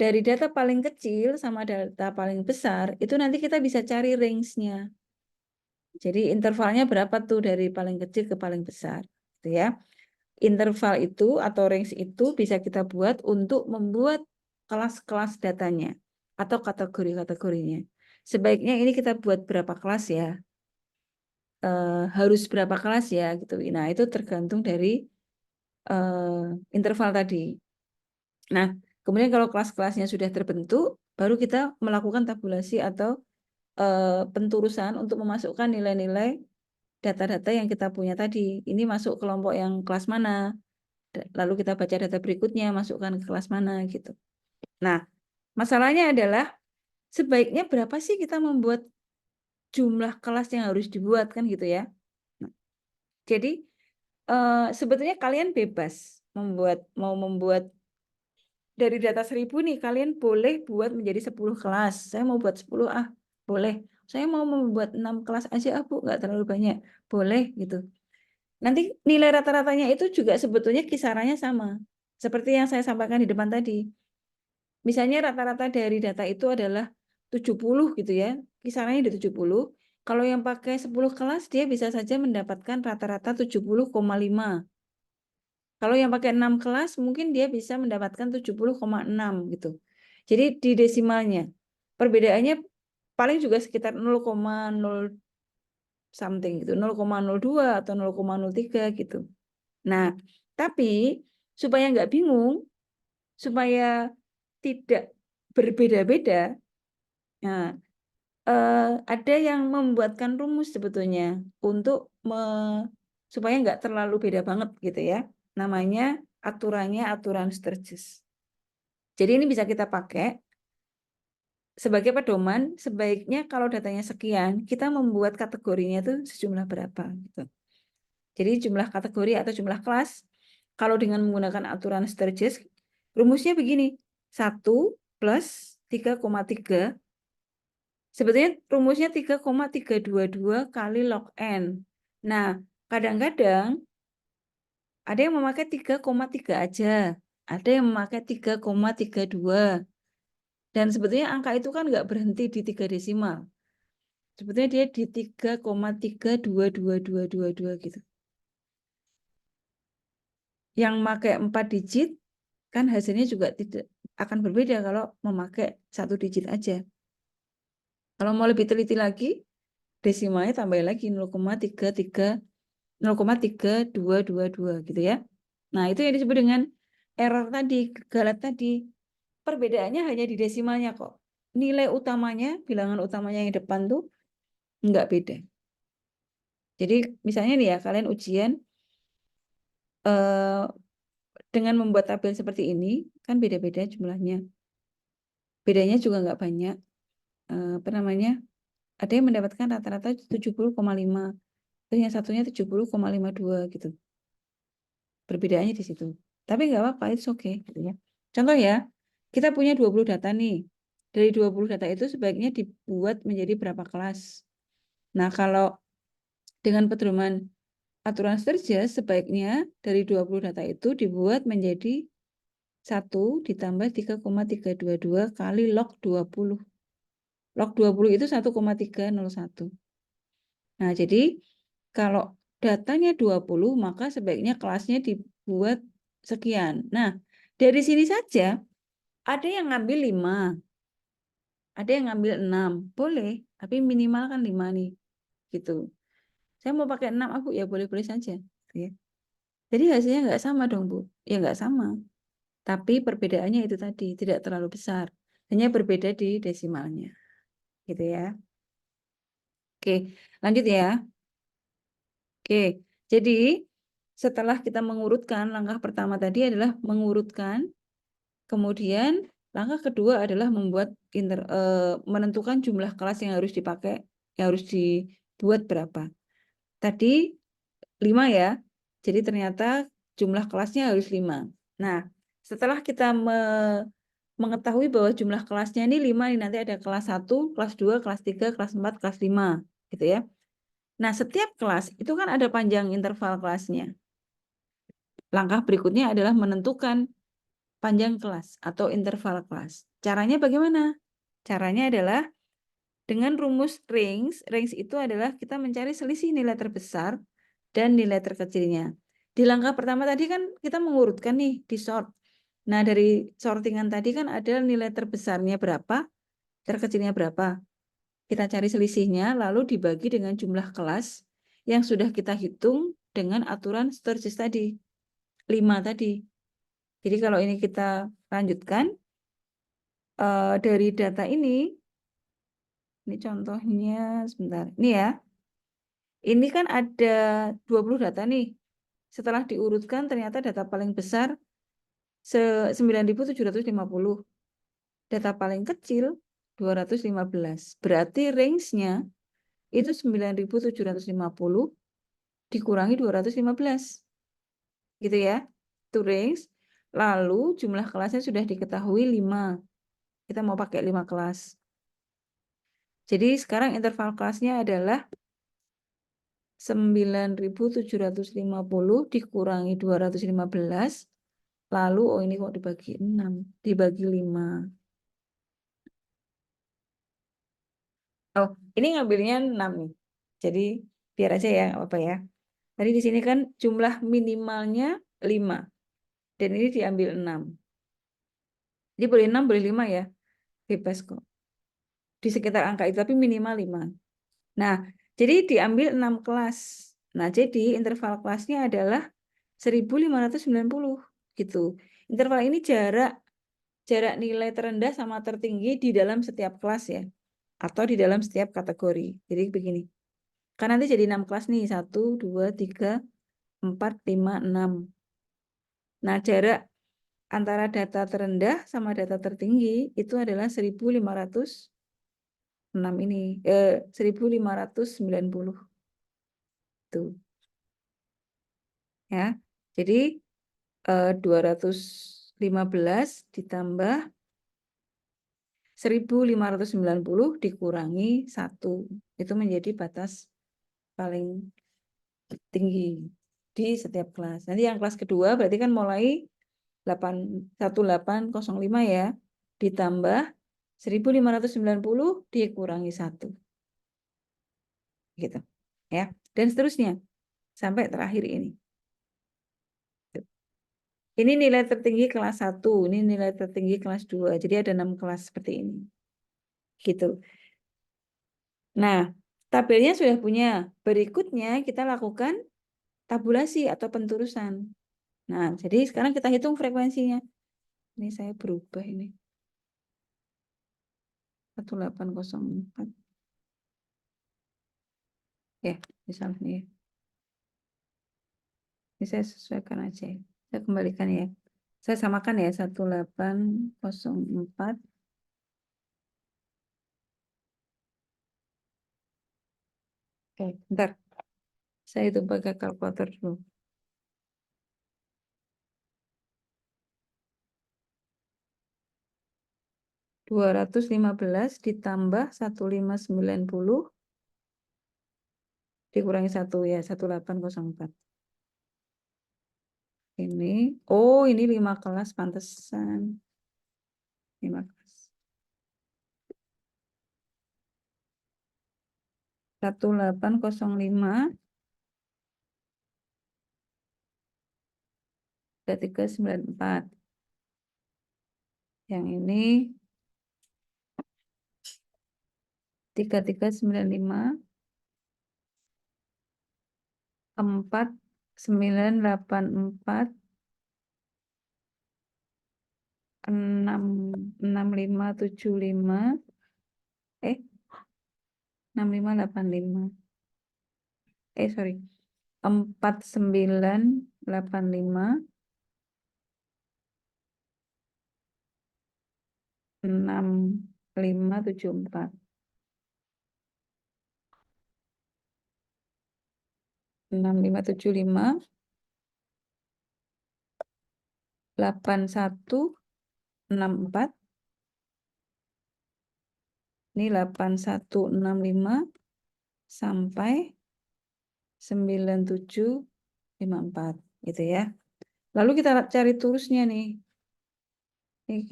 dari data paling kecil sama data paling besar, itu nanti kita bisa cari range-nya. Jadi intervalnya berapa tuh dari paling kecil ke paling besar, gitu ya. Interval itu atau range itu bisa kita buat untuk membuat kelas-kelas datanya atau kategori-kategorinya. Sebaiknya ini kita buat berapa kelas ya, harus berapa kelas ya gitu. Nah itu tergantung dari interval tadi. Nah kemudian kalau kelas-kelasnya sudah terbentuk, baru kita melakukan tabulasi atau penturusan untuk memasukkan nilai-nilai data-data yang kita punya tadi. Ini masuk kelompok yang kelas mana, lalu kita baca data berikutnya, masukkan ke kelas mana gitu. Nah, masalahnya adalah sebaiknya berapa sih kita membuat jumlah kelas yang harus dibuat kan gitu ya. Nah, jadi sebetulnya kalian bebas mau membuat dari data 1000 nih, kalian boleh buat menjadi 10 kelas. Saya mau buat 10 boleh. Saya mau membuat 6 kelas aja Bu, nggak terlalu banyak. Boleh gitu. Nanti nilai rata-ratanya itu juga sebetulnya kisarannya sama. Seperti yang saya sampaikan di depan tadi. Misalnya rata-rata dari data itu adalah 70 gitu ya. Kisarannya di 70. Kalau yang pakai 10 kelas dia bisa saja mendapatkan rata-rata 70,5. Kalau yang pakai 6 kelas mungkin dia bisa mendapatkan 70,6 gitu. Jadi di desimalnya. Perbedaannya paling juga sekitar 0,0 something gitu, 0,02 atau 0,03 gitu. Nah, tapi supaya nggak bingung, supaya tidak berbeda-beda, nah, ada yang membuatkan rumus sebetulnya untuk supaya nggak terlalu beda banget gitu ya. Namanya aturannya aturan Sturges. Jadi ini bisa kita pakai sebagai pedoman. Sebaiknya kalau datanya sekian, kita membuat kategorinya itu sejumlah berapa gitu. Jadi jumlah kategori atau jumlah kelas, kalau dengan menggunakan aturan Sturges, rumusnya begini, 1 plus 3,3, sebetulnya rumusnya 3,322 kali log N. Nah, kadang-kadang ada yang memakai 3,3 aja, ada yang memakai 3,32. Dan sebetulnya angka itu kan nggak berhenti di 3 desimal. Sebetulnya dia di 3,32222 gitu. yang pakai 4 digit kan hasilnya juga tidak akan berbeda kalau memakai 1 digit aja. Kalau mau lebih teliti lagi, desimalnya tambah lagi 0,3222 gitu ya. Nah, itu yang disebut dengan error tadi, galat tadi. Perbedaannya hanya di desimalnya kok. Nilai utamanya, bilangan utamanya yang depan tuh nggak beda. Jadi misalnya nih ya, kalian ujian dengan membuat tabel seperti ini, kan beda-beda jumlahnya. Bedanya juga nggak banyak. Apa namanya? Ada yang mendapatkan rata-rata 70,5. Terus yang satunya 70,52 gitu. Perbedaannya di situ. Tapi nggak apa-apa, itu oke gitu ya. Contoh ya, kita punya 20 data nih. Dari 20 data itu sebaiknya dibuat menjadi berapa kelas. Nah, kalau dengan pedoman aturan Sturges, sebaiknya dari 20 data itu dibuat menjadi 1 ditambah 3,322 kali log 20. Log 20 itu 1,301. Nah, jadi kalau datanya 20, maka sebaiknya kelasnya dibuat sekian. Nah, dari sini saja ada yang ngambil 5, ada yang ngambil 6. Boleh, tapi minimal kan 5 nih. Gitu. Saya mau pakai 6, Bu, ya boleh-boleh saja. Ya. Jadi hasilnya nggak sama dong, Bu. Ya nggak sama. Tapi perbedaannya itu tadi, tidak terlalu besar. Hanya berbeda di desimalnya. Gitu ya. Oke, lanjut ya. Oke, jadi setelah kita mengurutkan, langkah pertama tadi adalah mengurutkan, kemudian langkah kedua adalah menentukan jumlah kelas yang harus dipakai, yang harus dibuat berapa. Tadi 5 ya, jadi ternyata jumlah kelasnya harus 5. Nah, setelah kita mengetahui bahwa jumlah kelasnya ini 5, ini nanti ada kelas 1, kelas 2, kelas 3, kelas 4, kelas 5, gitu ya. Nah, setiap kelas itu kan ada panjang interval kelasnya. Langkah berikutnya adalah menentukan panjang kelas atau interval kelas. Caranya bagaimana? Caranya adalah dengan rumus range. Range itu adalah kita mencari selisih nilai terbesar dan nilai terkecilnya. Di langkah pertama tadi kan kita mengurutkan nih di sort. Nah, dari sortingan tadi kan ada nilai terbesarnya berapa, terkecilnya berapa. Kita cari selisihnya, lalu dibagi dengan jumlah kelas yang sudah kita hitung dengan aturan Sturges tadi, 5 tadi. Jadi kalau ini kita lanjutkan, dari data ini contohnya, sebentar, ini ya, ini kan ada 20 data nih. Setelah diurutkan, ternyata data paling besar 9.750. Data paling kecil 215. Berarti range-nya itu 9.750 dikurangi 215. Gitu ya. Itu range. Lalu jumlah kelasnya sudah diketahui 5. Kita mau pakai 5 kelas. Jadi sekarang interval kelasnya adalah 9.750 dikurangi 215. Lalu, oh ini kok dibagi 6. Dibagi 5. Oh, ini ngambilnya 6 nih. Jadi biar aja ya, apa ya. Tadi di sini kan jumlah minimalnya 5. Dan ini diambil 6. Jadi boleh 6, boleh 5 ya. Bebas kok. Di sekitar angka itu, tapi minimal 5. Nah, jadi diambil 6 kelas. Nah, jadi interval kelasnya adalah 1.590 gitu. Interval ini jarak nilai terendah sama tertinggi di dalam setiap kelas ya. Atau di dalam setiap kategori. Jadi begini. Kan nanti jadi 6 kelas nih. 1, 2, 3, 4, 5, 6. Nah, jarak antara data terendah sama data tertinggi itu adalah 1.506 ini. 1.590. Tuh. Ya. Jadi 215 ditambah 1.590 dikurangi 1. Itu menjadi batas paling tinggi di setiap kelas. Nanti yang kelas kedua berarti kan mulai 1805 ya, ditambah 1.590 dikurangi 1. Gitu. Ya. Dan seterusnya sampai terakhir ini. Ini nilai tertinggi kelas 1, ini nilai tertinggi kelas 2. Jadi ada 6 kelas seperti ini. Gitu. Nah, tabelnya sudah punya. Berikutnya kita lakukan tabulasi atau penturusan. Nah, jadi sekarang kita hitung frekuensinya. Ini saya berubah ini. 1804. Ya, misalnya ya. Ini saya sesuaikan aja. Saya kembalikan ya. Saya samakan ya 1804. Oke, bentar. Saya itu pakai kalkulator dulu. 215 ditambah 1590 dikurangi 1 ya, 1804. Ini, oh ini 5 kelas pantesan. 5 kelas. 1805 394. Yang ini 3395 4984 6575 6585 sorry 4985 6574 6575 8164 ini 8165 sampai 9754 gitu ya. Lalu kita cari turusnya nih. Ini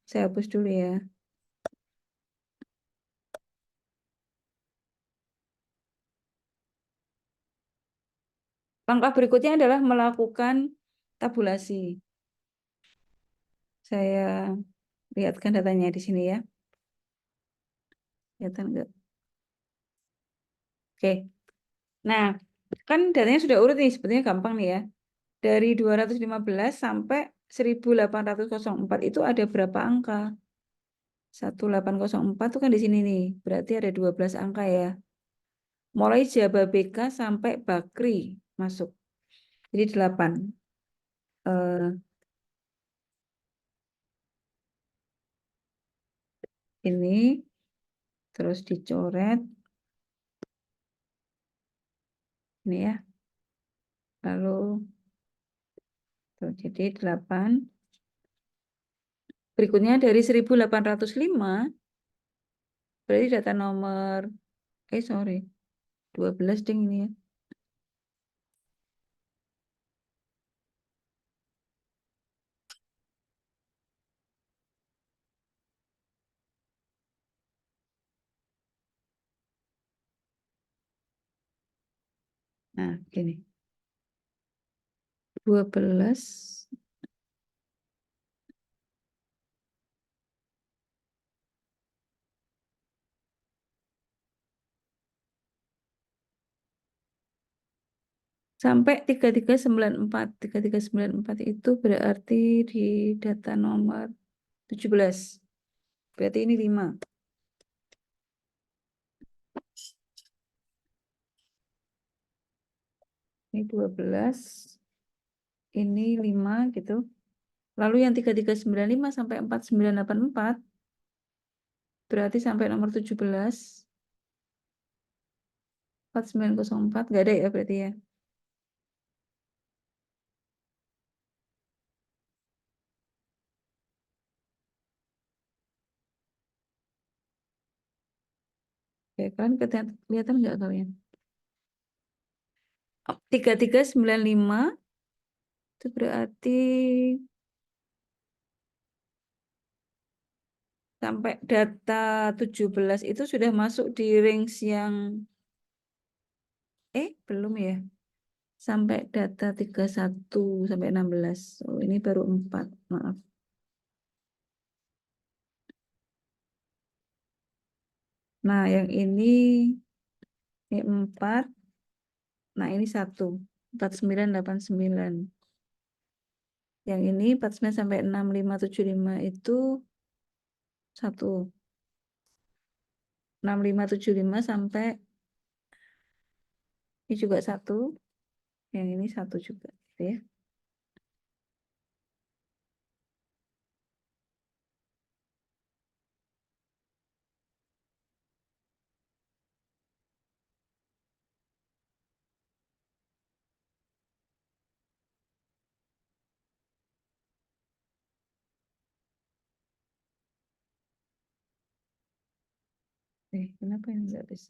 saya hapus dulu ya. Langkah berikutnya adalah melakukan tabulasi. Saya lihatkan datanya di sini ya. Kelihatan enggak? Oke. Nah, kan datanya sudah urut nih, sebetulnya gampang nih ya. Dari 215 sampai 1804 itu ada berapa angka? 1804 itu kan di sini nih. Berarti ada 12 angka ya. Mulai Jababeka sampai Bakri masuk. Jadi 8. Ini terus dicoret. Ini ya. Lalu tuh, jadi 8. Berikutnya dari 1805 berarti data nomor sorry. 12 ding ini ya. Nah, gini. 12 sampai 3394. 3394 itu berarti di data nomor 17. Berarti ini 5. Ini 12. Ini 5 gitu. Lalu yang 3395 sampai 4984 berarti sampai nomor 17. 4904 nggak ada ya berarti ya. Oke, kalian kelihatan nggak kalian? 3395 itu berarti sampai data 17 itu sudah masuk di range yang belum ya. sampai data 31 sampai 16. Oh, ini baru 4, maaf. Nah, yang ini 4. Nah, ini 1. 4989. Yang ini 49 sampai 6575 itu 1. 6575 sampai ini juga 1. Yang ini 1 juga, gitu ya. Kenapa ini nggak bisa?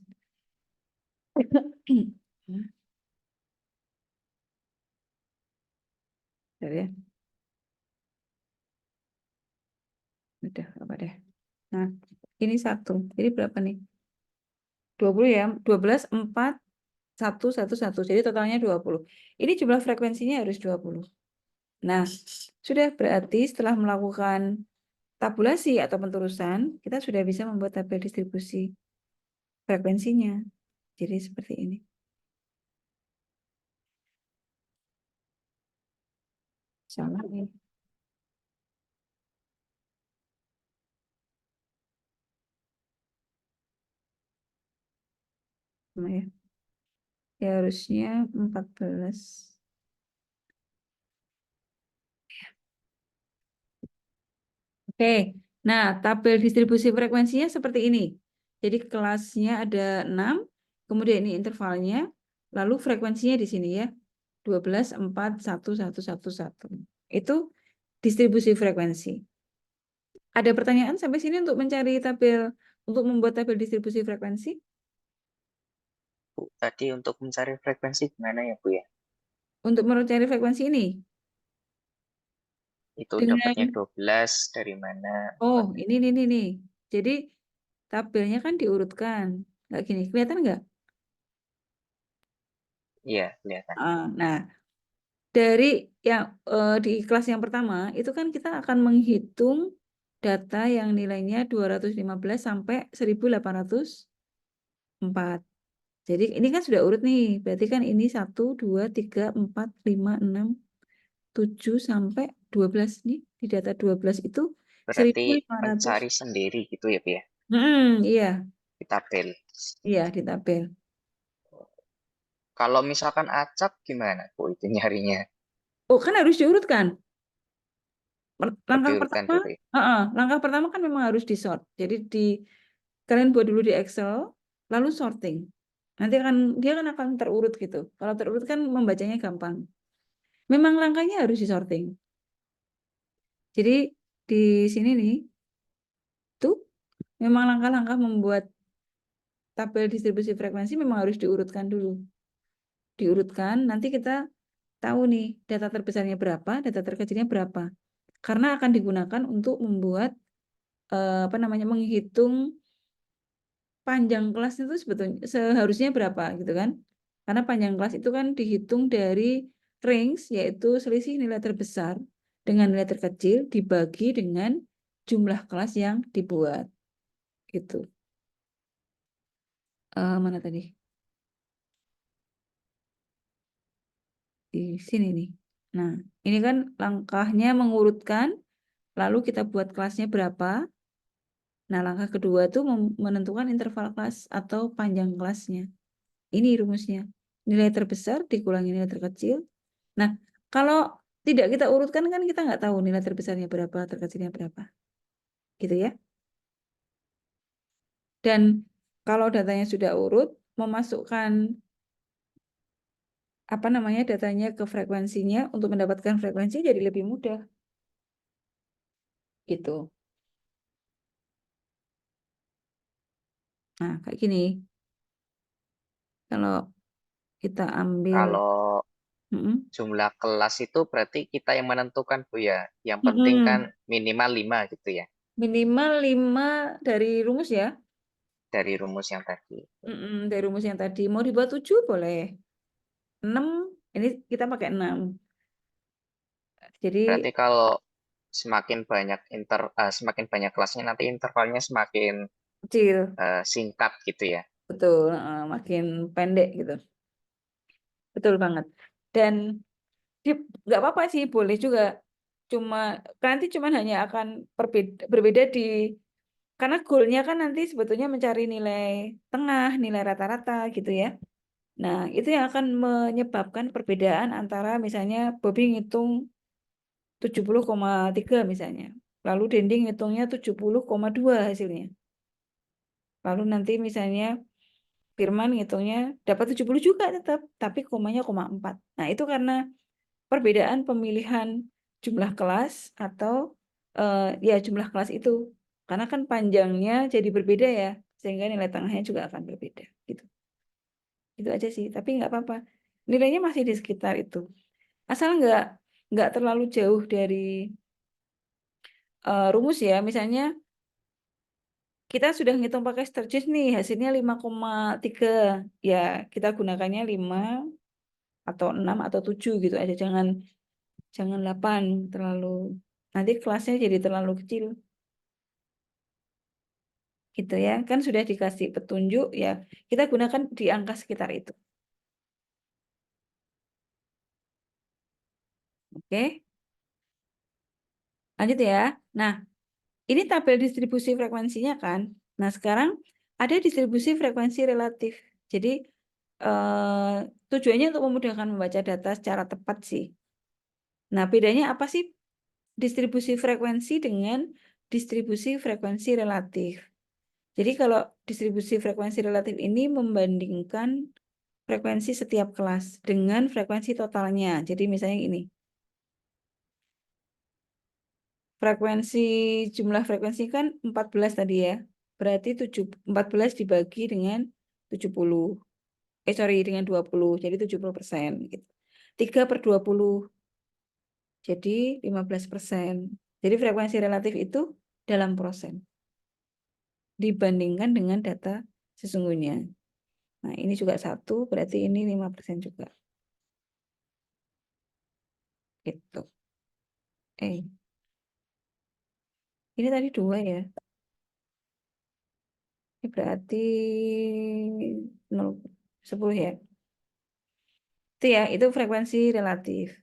Bentar ya. Udah, apa deh. Nah, ini 1. Jadi berapa nih? 20 ya. 12, 4, 1, 1, 1. Jadi totalnya 20. Ini jumlah frekuensinya harus 20. Nah, sudah berarti setelah melakukan tabulasi atau penturusan, kita sudah bisa membuat tabel distribusi frekuensinya. Jadi seperti ini. Salah nih. Sama ya. Ya harusnya 14. Oke, nah tabel distribusi frekuensinya seperti ini. Jadi kelasnya ada 6, kemudian ini intervalnya, lalu frekuensinya di sini ya. 12, 4, 1, 1, 1, 1. Itu distribusi frekuensi. Ada pertanyaan sampai sini untuk mencari tabel, untuk membuat tabel distribusi frekuensi? Bu, tadi untuk mencari frekuensi gimana ya Bu ya? Untuk mencari frekuensi ini? Itu Dengan, dapatnya 12 dari mana? oh ini nih. Jadi tabelnya kan diurutkan. Nggak gini, kelihatan nggak? Iya, kelihatan. Nah, dari yang di kelas yang pertama itu kan kita akan menghitung data yang nilainya 215 sampai 1804. Jadi ini kan sudah urut nih. Berarti kan ini 1, 2, 3, 4, 5, 6, 7 sampai 12 nih. Di data 12 itu Berarti 1500. mencari sendiri gitu ya Bu ya? Iya, Di tabel. iya di tabel. Kalau misalkan acak gimana Bu itu nyarinya? Oh, kan harus diurutkan. Langkah Diurutkan pertama, dulu ya? langkah pertama kan memang harus di sort. Jadi kalian buat dulu di Excel, lalu sorting. Nanti dia akan terurut gitu. Kalau terurut kan membacanya gampang. Memang langkahnya harus di sorting. Jadi di sini nih, tuh memang langkah-langkah membuat tabel distribusi frekuensi memang harus diurutkan dulu. Diurutkan, nanti kita tahu nih data terbesarnya berapa, data terkecilnya berapa. Karena akan digunakan untuk membuat menghitung panjang kelas itu sebetulnya seharusnya berapa gitu kan. Karena panjang kelas itu kan dihitung dari range, yaitu selisih nilai terbesar dengan nilai terkecil dibagi dengan jumlah kelas yang dibuat. Gitu. Mana tadi? Di sini nih. Nah, ini kan langkahnya mengurutkan, lalu kita buat kelasnya berapa. Nah, langkah kedua itu menentukan interval kelas atau panjang kelasnya. Ini rumusnya. Nilai terbesar dikurangi nilai terkecil. Nah, kalau tidak kita urutkan kan kita nggak tahu nilai terbesarnya berapa, terkecilnya berapa. Gitu ya. Dan kalau datanya sudah urut, memasukkan datanya ke frekuensinya untuk mendapatkan frekuensi jadi lebih mudah. Gitu. Nah, kayak gini. Kalau kita ambil Kalau mm-mm, jumlah kelas itu berarti kita yang menentukan Bu ya. Yang penting kan mm-mm, minimal 5 gitu ya. minimal 5 dari rumus ya. Dari rumus yang tadi. Dari rumus yang tadi. Mau dibuat 7 boleh. 6 Ini kita pakai 6. Jadi Berarti kalau semakin banyak kelasnya nanti intervalnya semakin kecil, singkat gitu ya. betul, makin pendek gitu. Betul banget. Dan nggak apa-apa sih, boleh juga. Cuma nanti cuman hanya akan berbeda karena goalnya kan nanti sebetulnya mencari nilai tengah, nilai rata-rata gitu ya. Nah, itu yang akan menyebabkan perbedaan antara misalnya Bobby ngitung 70,3 misalnya. Lalu Dending ngitungnya 70,2 hasilnya. Lalu nanti misalnya Firman ngitungnya dapat 70 juga tetap, tapi komanya 4. Nah, itu karena perbedaan pemilihan jumlah kelas atau ya jumlah kelas itu. Karena kan panjangnya jadi berbeda ya, sehingga nilai tengahnya juga akan berbeda gitu. Itu aja sih, tapi nggak apa-apa. Nilainya masih di sekitar itu. Asal nggak terlalu jauh dari rumus ya. Misalnya kita sudah ngitung pakai Sturgis nih, hasilnya 5,3. Ya, kita gunakannya 5 atau 6 atau 7 gitu aja. Jangan 8 terlalu. Nanti kelasnya jadi terlalu kecil. Gitu ya. Kan sudah dikasih petunjuk ya. Kita gunakan di angka sekitar itu. Oke. Lanjut ya. Nah, ini tabel distribusi frekuensinya kan. Nah, sekarang ada distribusi frekuensi relatif. Jadi tujuannya untuk memudahkan membaca data secara tepat sih. Nah, bedanya apa sih distribusi frekuensi dengan distribusi frekuensi relatif? Jadi kalau distribusi frekuensi relatif ini membandingkan frekuensi setiap kelas dengan frekuensi totalnya. Jadi misalnya ini, jumlah frekuensi kan 14 tadi ya. Berarti 14 dibagi dengan 70. Sorry, dengan 20. Jadi 70%. Gitu. 3 per 20. Jadi 15%. Jadi frekuensi relatif itu dalam persen. Dibandingkan dengan data sesungguhnya. Nah, ini juga 1, berarti ini 5% juga. Gitu. Ini tadi 2 ya. Ini berarti 10 ya. Itu ya, itu frekuensi relatif.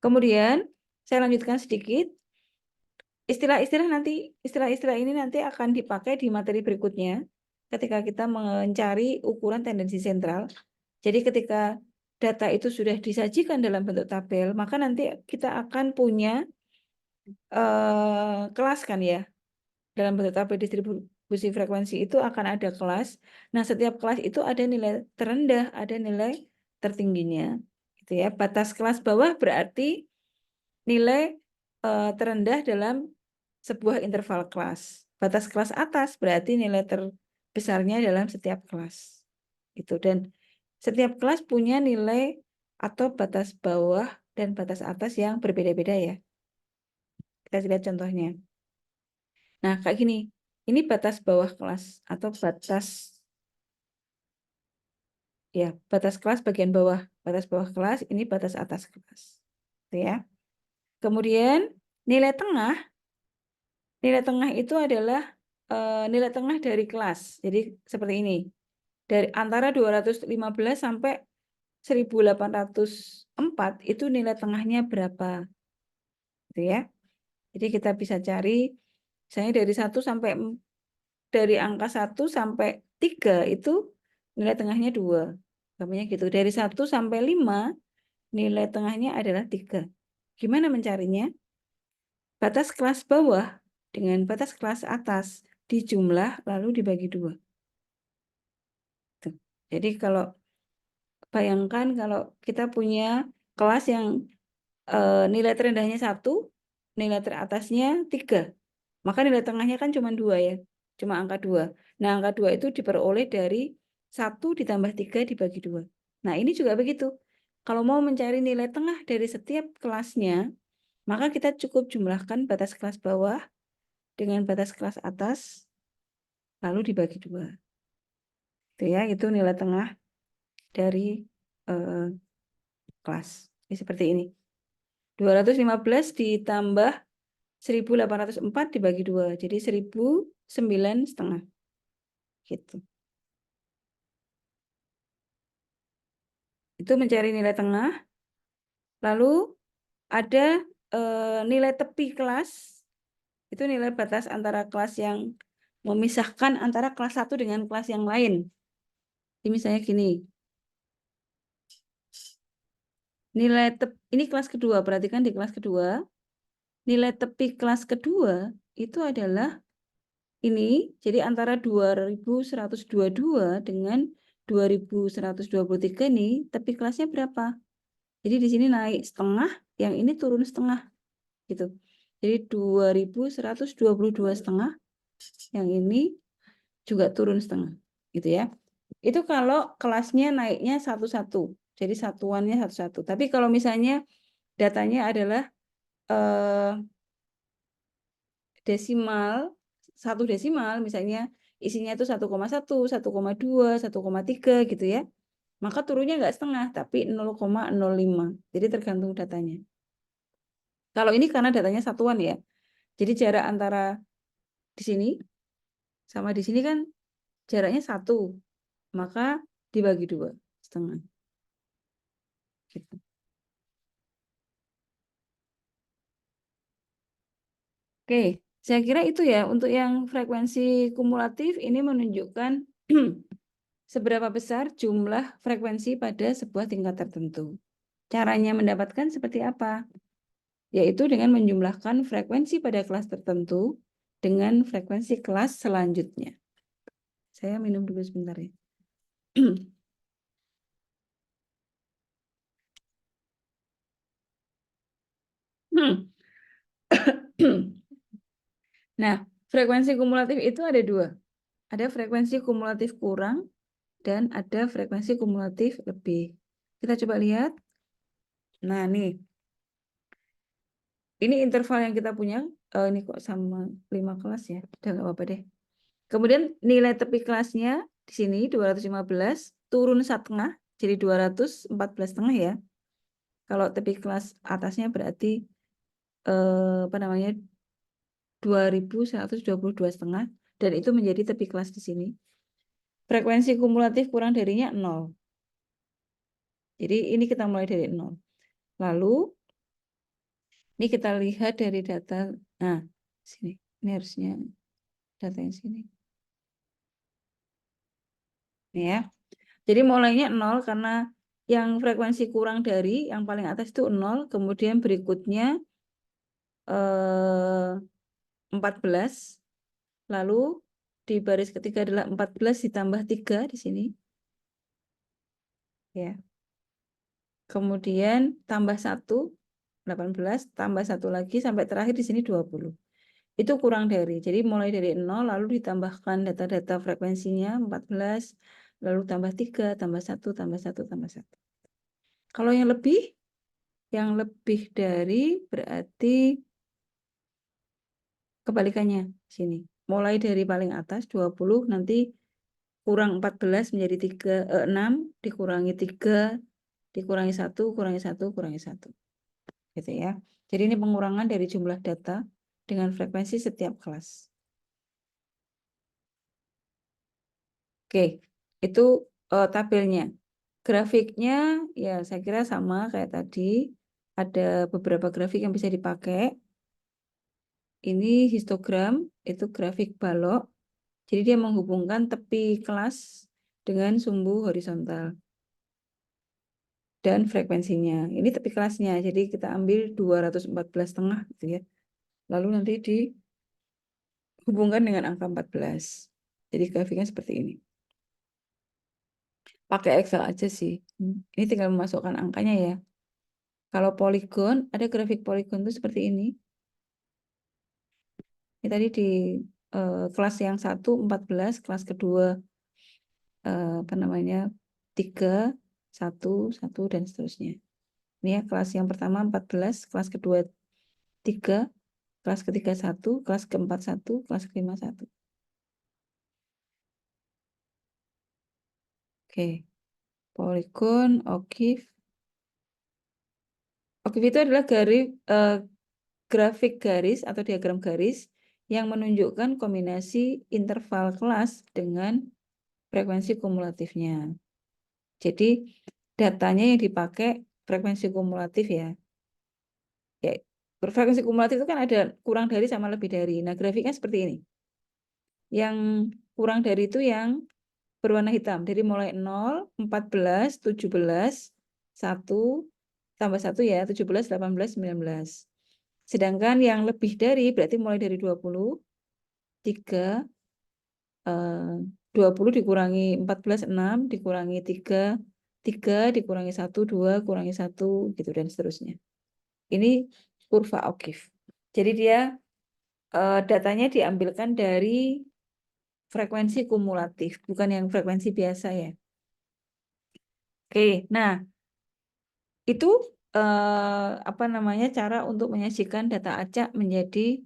Kemudian saya lanjutkan sedikit. Istilah-istilah ini nanti akan dipakai di materi berikutnya ketika kita mencari ukuran tendensi sentral. Jadi ketika data itu sudah disajikan dalam bentuk tabel, maka nanti kita akan punya kelas kan ya. Dalam bentuk tabel distribusi frekuensi itu akan ada kelas. Nah, setiap kelas itu ada nilai terendah, ada nilai tertingginya. Gitu ya. Batas kelas bawah berarti nilai terendah dalam sebuah interval kelas. Batas kelas atas berarti nilai terbesarnya dalam setiap kelas. Itu dan setiap kelas punya nilai atau batas bawah dan batas atas yang berbeda-beda ya. Kita lihat contohnya. Nah, kayak gini. Ini batas bawah kelas atau batas kelas bagian bawah. Batas bawah kelas, ini batas atas kelas. Gitu ya. Kemudian nilai tengah itu adalah nilai tengah dari kelas. Jadi seperti ini. Dari antara 215 sampai 1804 itu nilai tengahnya berapa? Gitu ya. Jadi kita bisa cari misalnya dari angka 1 sampai 3 itu nilai tengahnya 2. Namanya gitu. Dari 1 sampai 5 nilai tengahnya adalah 3. Gimana mencarinya? Batas kelas bawah dengan batas kelas atas dijumlah lalu dibagi 2. Tuh. Jadi kalau bayangkan kalau kita punya kelas yang nilai terendahnya 1, nilai teratasnya 3. Maka nilai tengahnya kan cuma 2 ya. Cuma angka 2. Nah, angka 2 itu diperoleh dari 1 ditambah 3 dibagi 2. Nah, ini juga begitu. Kalau mau mencari nilai tengah dari setiap kelasnya, maka kita cukup jumlahkan batas kelas bawah dengan batas kelas atas, lalu dibagi 2. Itu ya, itu nilai tengah dari kelas. Ini seperti ini. 215 ditambah 1804 dibagi 2. Jadi 1009,5. Gitu. Itu mencari nilai tengah. Lalu ada nilai tepi kelas. Itu nilai batas antara kelas yang memisahkan antara kelas 1 dengan kelas yang lain. Jadi misalnya gini. Ini kelas kedua, perhatikan di kelas kedua. Nilai tepi kelas kedua itu adalah ini, jadi antara 2122 dengan 2123 ini, tepi kelasnya berapa? Jadi di sini naik setengah, yang ini turun setengah. Gitu. Jadi 2122,5, yang ini juga turun setengah. Gitu ya. Itu kalau kelasnya naiknya satu-satu. Jadi satuannya satu-satu. Tapi kalau misalnya datanya adalah desimal, satu desimal, misalnya isinya itu 1,1, 1,2, 1,3 gitu ya, maka turunnya nggak setengah, tapi 0,05. Jadi tergantung datanya. Kalau ini karena datanya satuan ya, jadi jarak antara di sini sama di sini kan jaraknya 1, maka dibagi 2, setengah. Gitu. Oke, saya kira itu ya untuk yang frekuensi kumulatif ini menunjukkan seberapa besar jumlah frekuensi pada sebuah tingkat tertentu. Caranya mendapatkan seperti apa? Yaitu dengan menjumlahkan frekuensi pada kelas tertentu dengan frekuensi kelas selanjutnya. Saya minum dulu sebentar ya. Nah, frekuensi kumulatif itu ada 2. Ada frekuensi kumulatif kurang dan ada frekuensi kumulatif lebih. Kita coba lihat. Nah, nih. Ini interval yang kita punya. Ini kok sama 5 kelas ya. Udah nggak apa-apa deh. Kemudian nilai tepi kelasnya di sini 215 turun setengah jadi 214,5 ya. Kalau tepi kelas atasnya berarti apa namanya 2122,5 dan itu menjadi tepi kelas di sini. Frekuensi kumulatif kurang darinya 0. Jadi ini kita mulai dari 0. Lalu ini kita lihat dari data. Nah, sini. Ini harusnya data yang sini. Ini ya. Jadi mulainya 0 karena yang frekuensi kurang dari yang paling atas itu 0, kemudian berikutnya 14, lalu di baris ketiga adalah 14 ditambah 3 di sini. Ya. Kemudian tambah 1, 18, tambah 1 lagi sampai terakhir di sini 20. Itu kurang dari. Jadi mulai dari 0 lalu ditambahkan data-data frekuensinya 14, lalu tambah 3, tambah 1, tambah 1, tambah 1. Kalau yang lebih dari berarti kebalikannya sini. Mulai dari paling atas 20 nanti kurang 14 menjadi 6 dikurangi 3 dikurangi 1 kurangi 1 kurangi 1. Gitu ya. Jadi ini pengurangan dari jumlah data dengan frekuensi setiap kelas. Oke, itu tabelnya. Grafiknya ya saya kira sama kayak tadi. Ada beberapa grafik yang bisa dipakai. Ini histogram, itu grafik balok. Jadi dia menghubungkan tepi kelas dengan sumbu horizontal. Dan frekuensinya. Ini tepi kelasnya. Jadi kita ambil 214,5 gitu ya. Lalu nanti dihubungkan dengan angka 14. Jadi grafiknya seperti ini. Pakai Excel aja sih. Ini tinggal memasukkan angkanya ya. Kalau poligon, ada grafik poligon itu seperti ini. Ini tadi di kelas yang 1, 14, kelas kedua apa namanya 3, 1, 1, dan seterusnya. Ini ya kelas yang pertama 14, kelas kedua 3, kelas ketiga 1, kelas keempat 1, kelas kelima 1. Oke, poligon, Okif, Octave itu adalah grafik garis atau diagram garis yang menunjukkan kombinasi interval kelas dengan frekuensi kumulatifnya. Jadi datanya yang dipakai frekuensi kumulatif ya. Ya, frekuensi kumulatif itu kan ada kurang dari sama lebih dari. Nah, grafiknya seperti ini. Yang kurang dari itu yang berwarna hitam. Dari mulai 0, 14, 17, 1, tambah 1 ya, 17, 18, 19. Sedangkan yang lebih dari berarti mulai dari 20, 3, 20 dikurangi 14, 6, dikurangi 3, 3 dikurangi 1, 2, kurangi 1, gitu dan seterusnya. Ini kurva O'Keeffe. Jadi dia datanya diambilkan dari frekuensi kumulatif, bukan yang frekuensi biasa ya. Oke, nah itu apa namanya cara untuk menyajikan data acak menjadi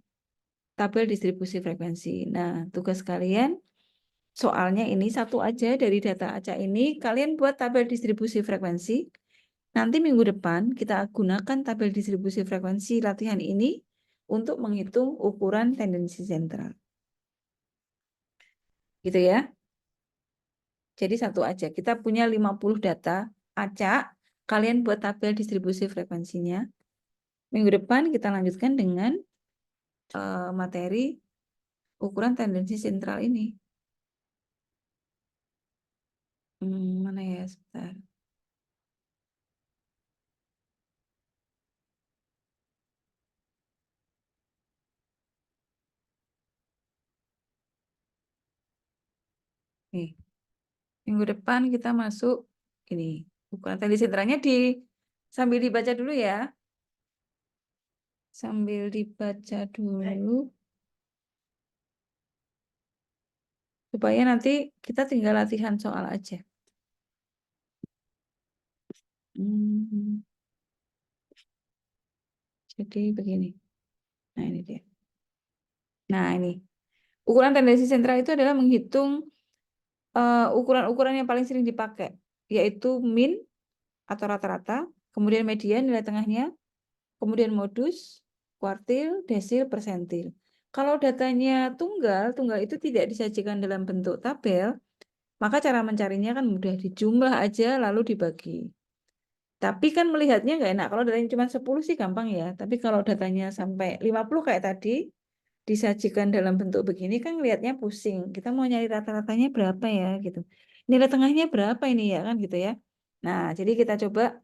tabel distribusi frekuensi. Nah, tugas kalian soalnya ini satu aja dari data acak ini, kalian buat tabel distribusi frekuensi. Nanti minggu depan kita gunakan tabel distribusi frekuensi latihan ini untuk menghitung ukuran tendensi sentral. Gitu ya. Jadi satu aja. Kita punya 50 data acak, kalian buat tabel distribusi frekuensinya. Minggu depan kita lanjutkan dengan materi ukuran tendensi sentral ini. Mana ya, sebentar. Nih, minggu depan kita masuk ini. Ukuran tendensi sentralnya sambil dibaca dulu ya. Sambil dibaca dulu. Supaya nanti kita tinggal latihan soal aja. Jadi begini. Nah, ini dia. Nah, ini. Ukuran tendensi sentral itu adalah menghitung ukuran-ukuran yang paling sering dipakai, yaitu min atau rata-rata, kemudian median nilai tengahnya, kemudian modus, kuartil, desil, persentil. Kalau datanya tunggal, tunggal itu tidak disajikan dalam bentuk tabel, maka cara mencarinya kan mudah, dijumlah aja lalu dibagi. Tapi kan melihatnya nggak enak. Kalau datanya cuma 10 sih gampang ya. Tapi kalau datanya sampai 50 kayak tadi, disajikan dalam bentuk begini kan lihatnya pusing. Kita mau nyari rata-ratanya berapa ya gitu. Nilai tengahnya berapa ini ya kan gitu ya. Nah, jadi kita coba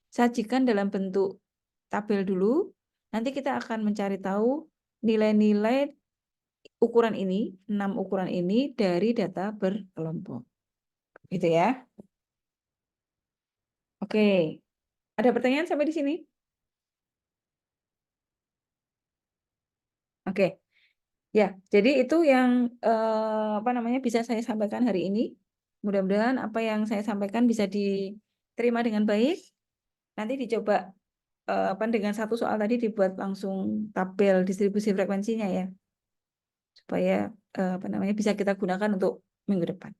sajikan dalam bentuk tabel dulu. Nanti kita akan mencari tahu nilai-nilai ukuran ini, 6 ukuran ini dari data berkelompok. Gitu ya. Oke. Ada pertanyaan sampai di sini? Oke. Ya, jadi itu yang apa namanya bisa saya sampaikan hari ini. Mudah-mudahan apa yang saya sampaikan bisa diterima dengan baik. Nanti dicoba apa dengan satu soal tadi dibuat langsung tabel distribusi frekuensinya ya, supaya apa namanya bisa kita gunakan untuk minggu depan.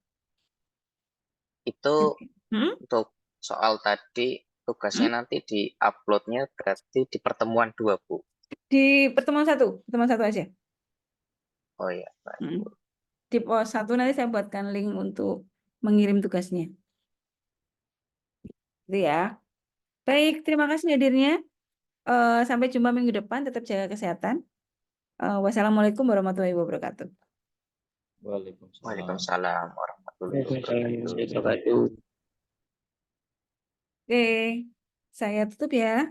Itu Hmm? untuk soal tadi tugasnya Hmm? nanti di-uploadnya berarti di pertemuan 2, Bu. Di pertemuan satu aja. Oh iya, baik, Hmm. Bu. Di pos 1 nanti saya buatkan link untuk mengirim tugasnya. Itu ya. Baik, terima kasih hadirnya. Sampai jumpa minggu depan. Tetap jaga kesehatan. Wassalamualaikum warahmatullahi wabarakatuh. Waalaikumsalam. Waalaikumsalam warahmatullahi wabarakatuh. Oke, saya tutup ya.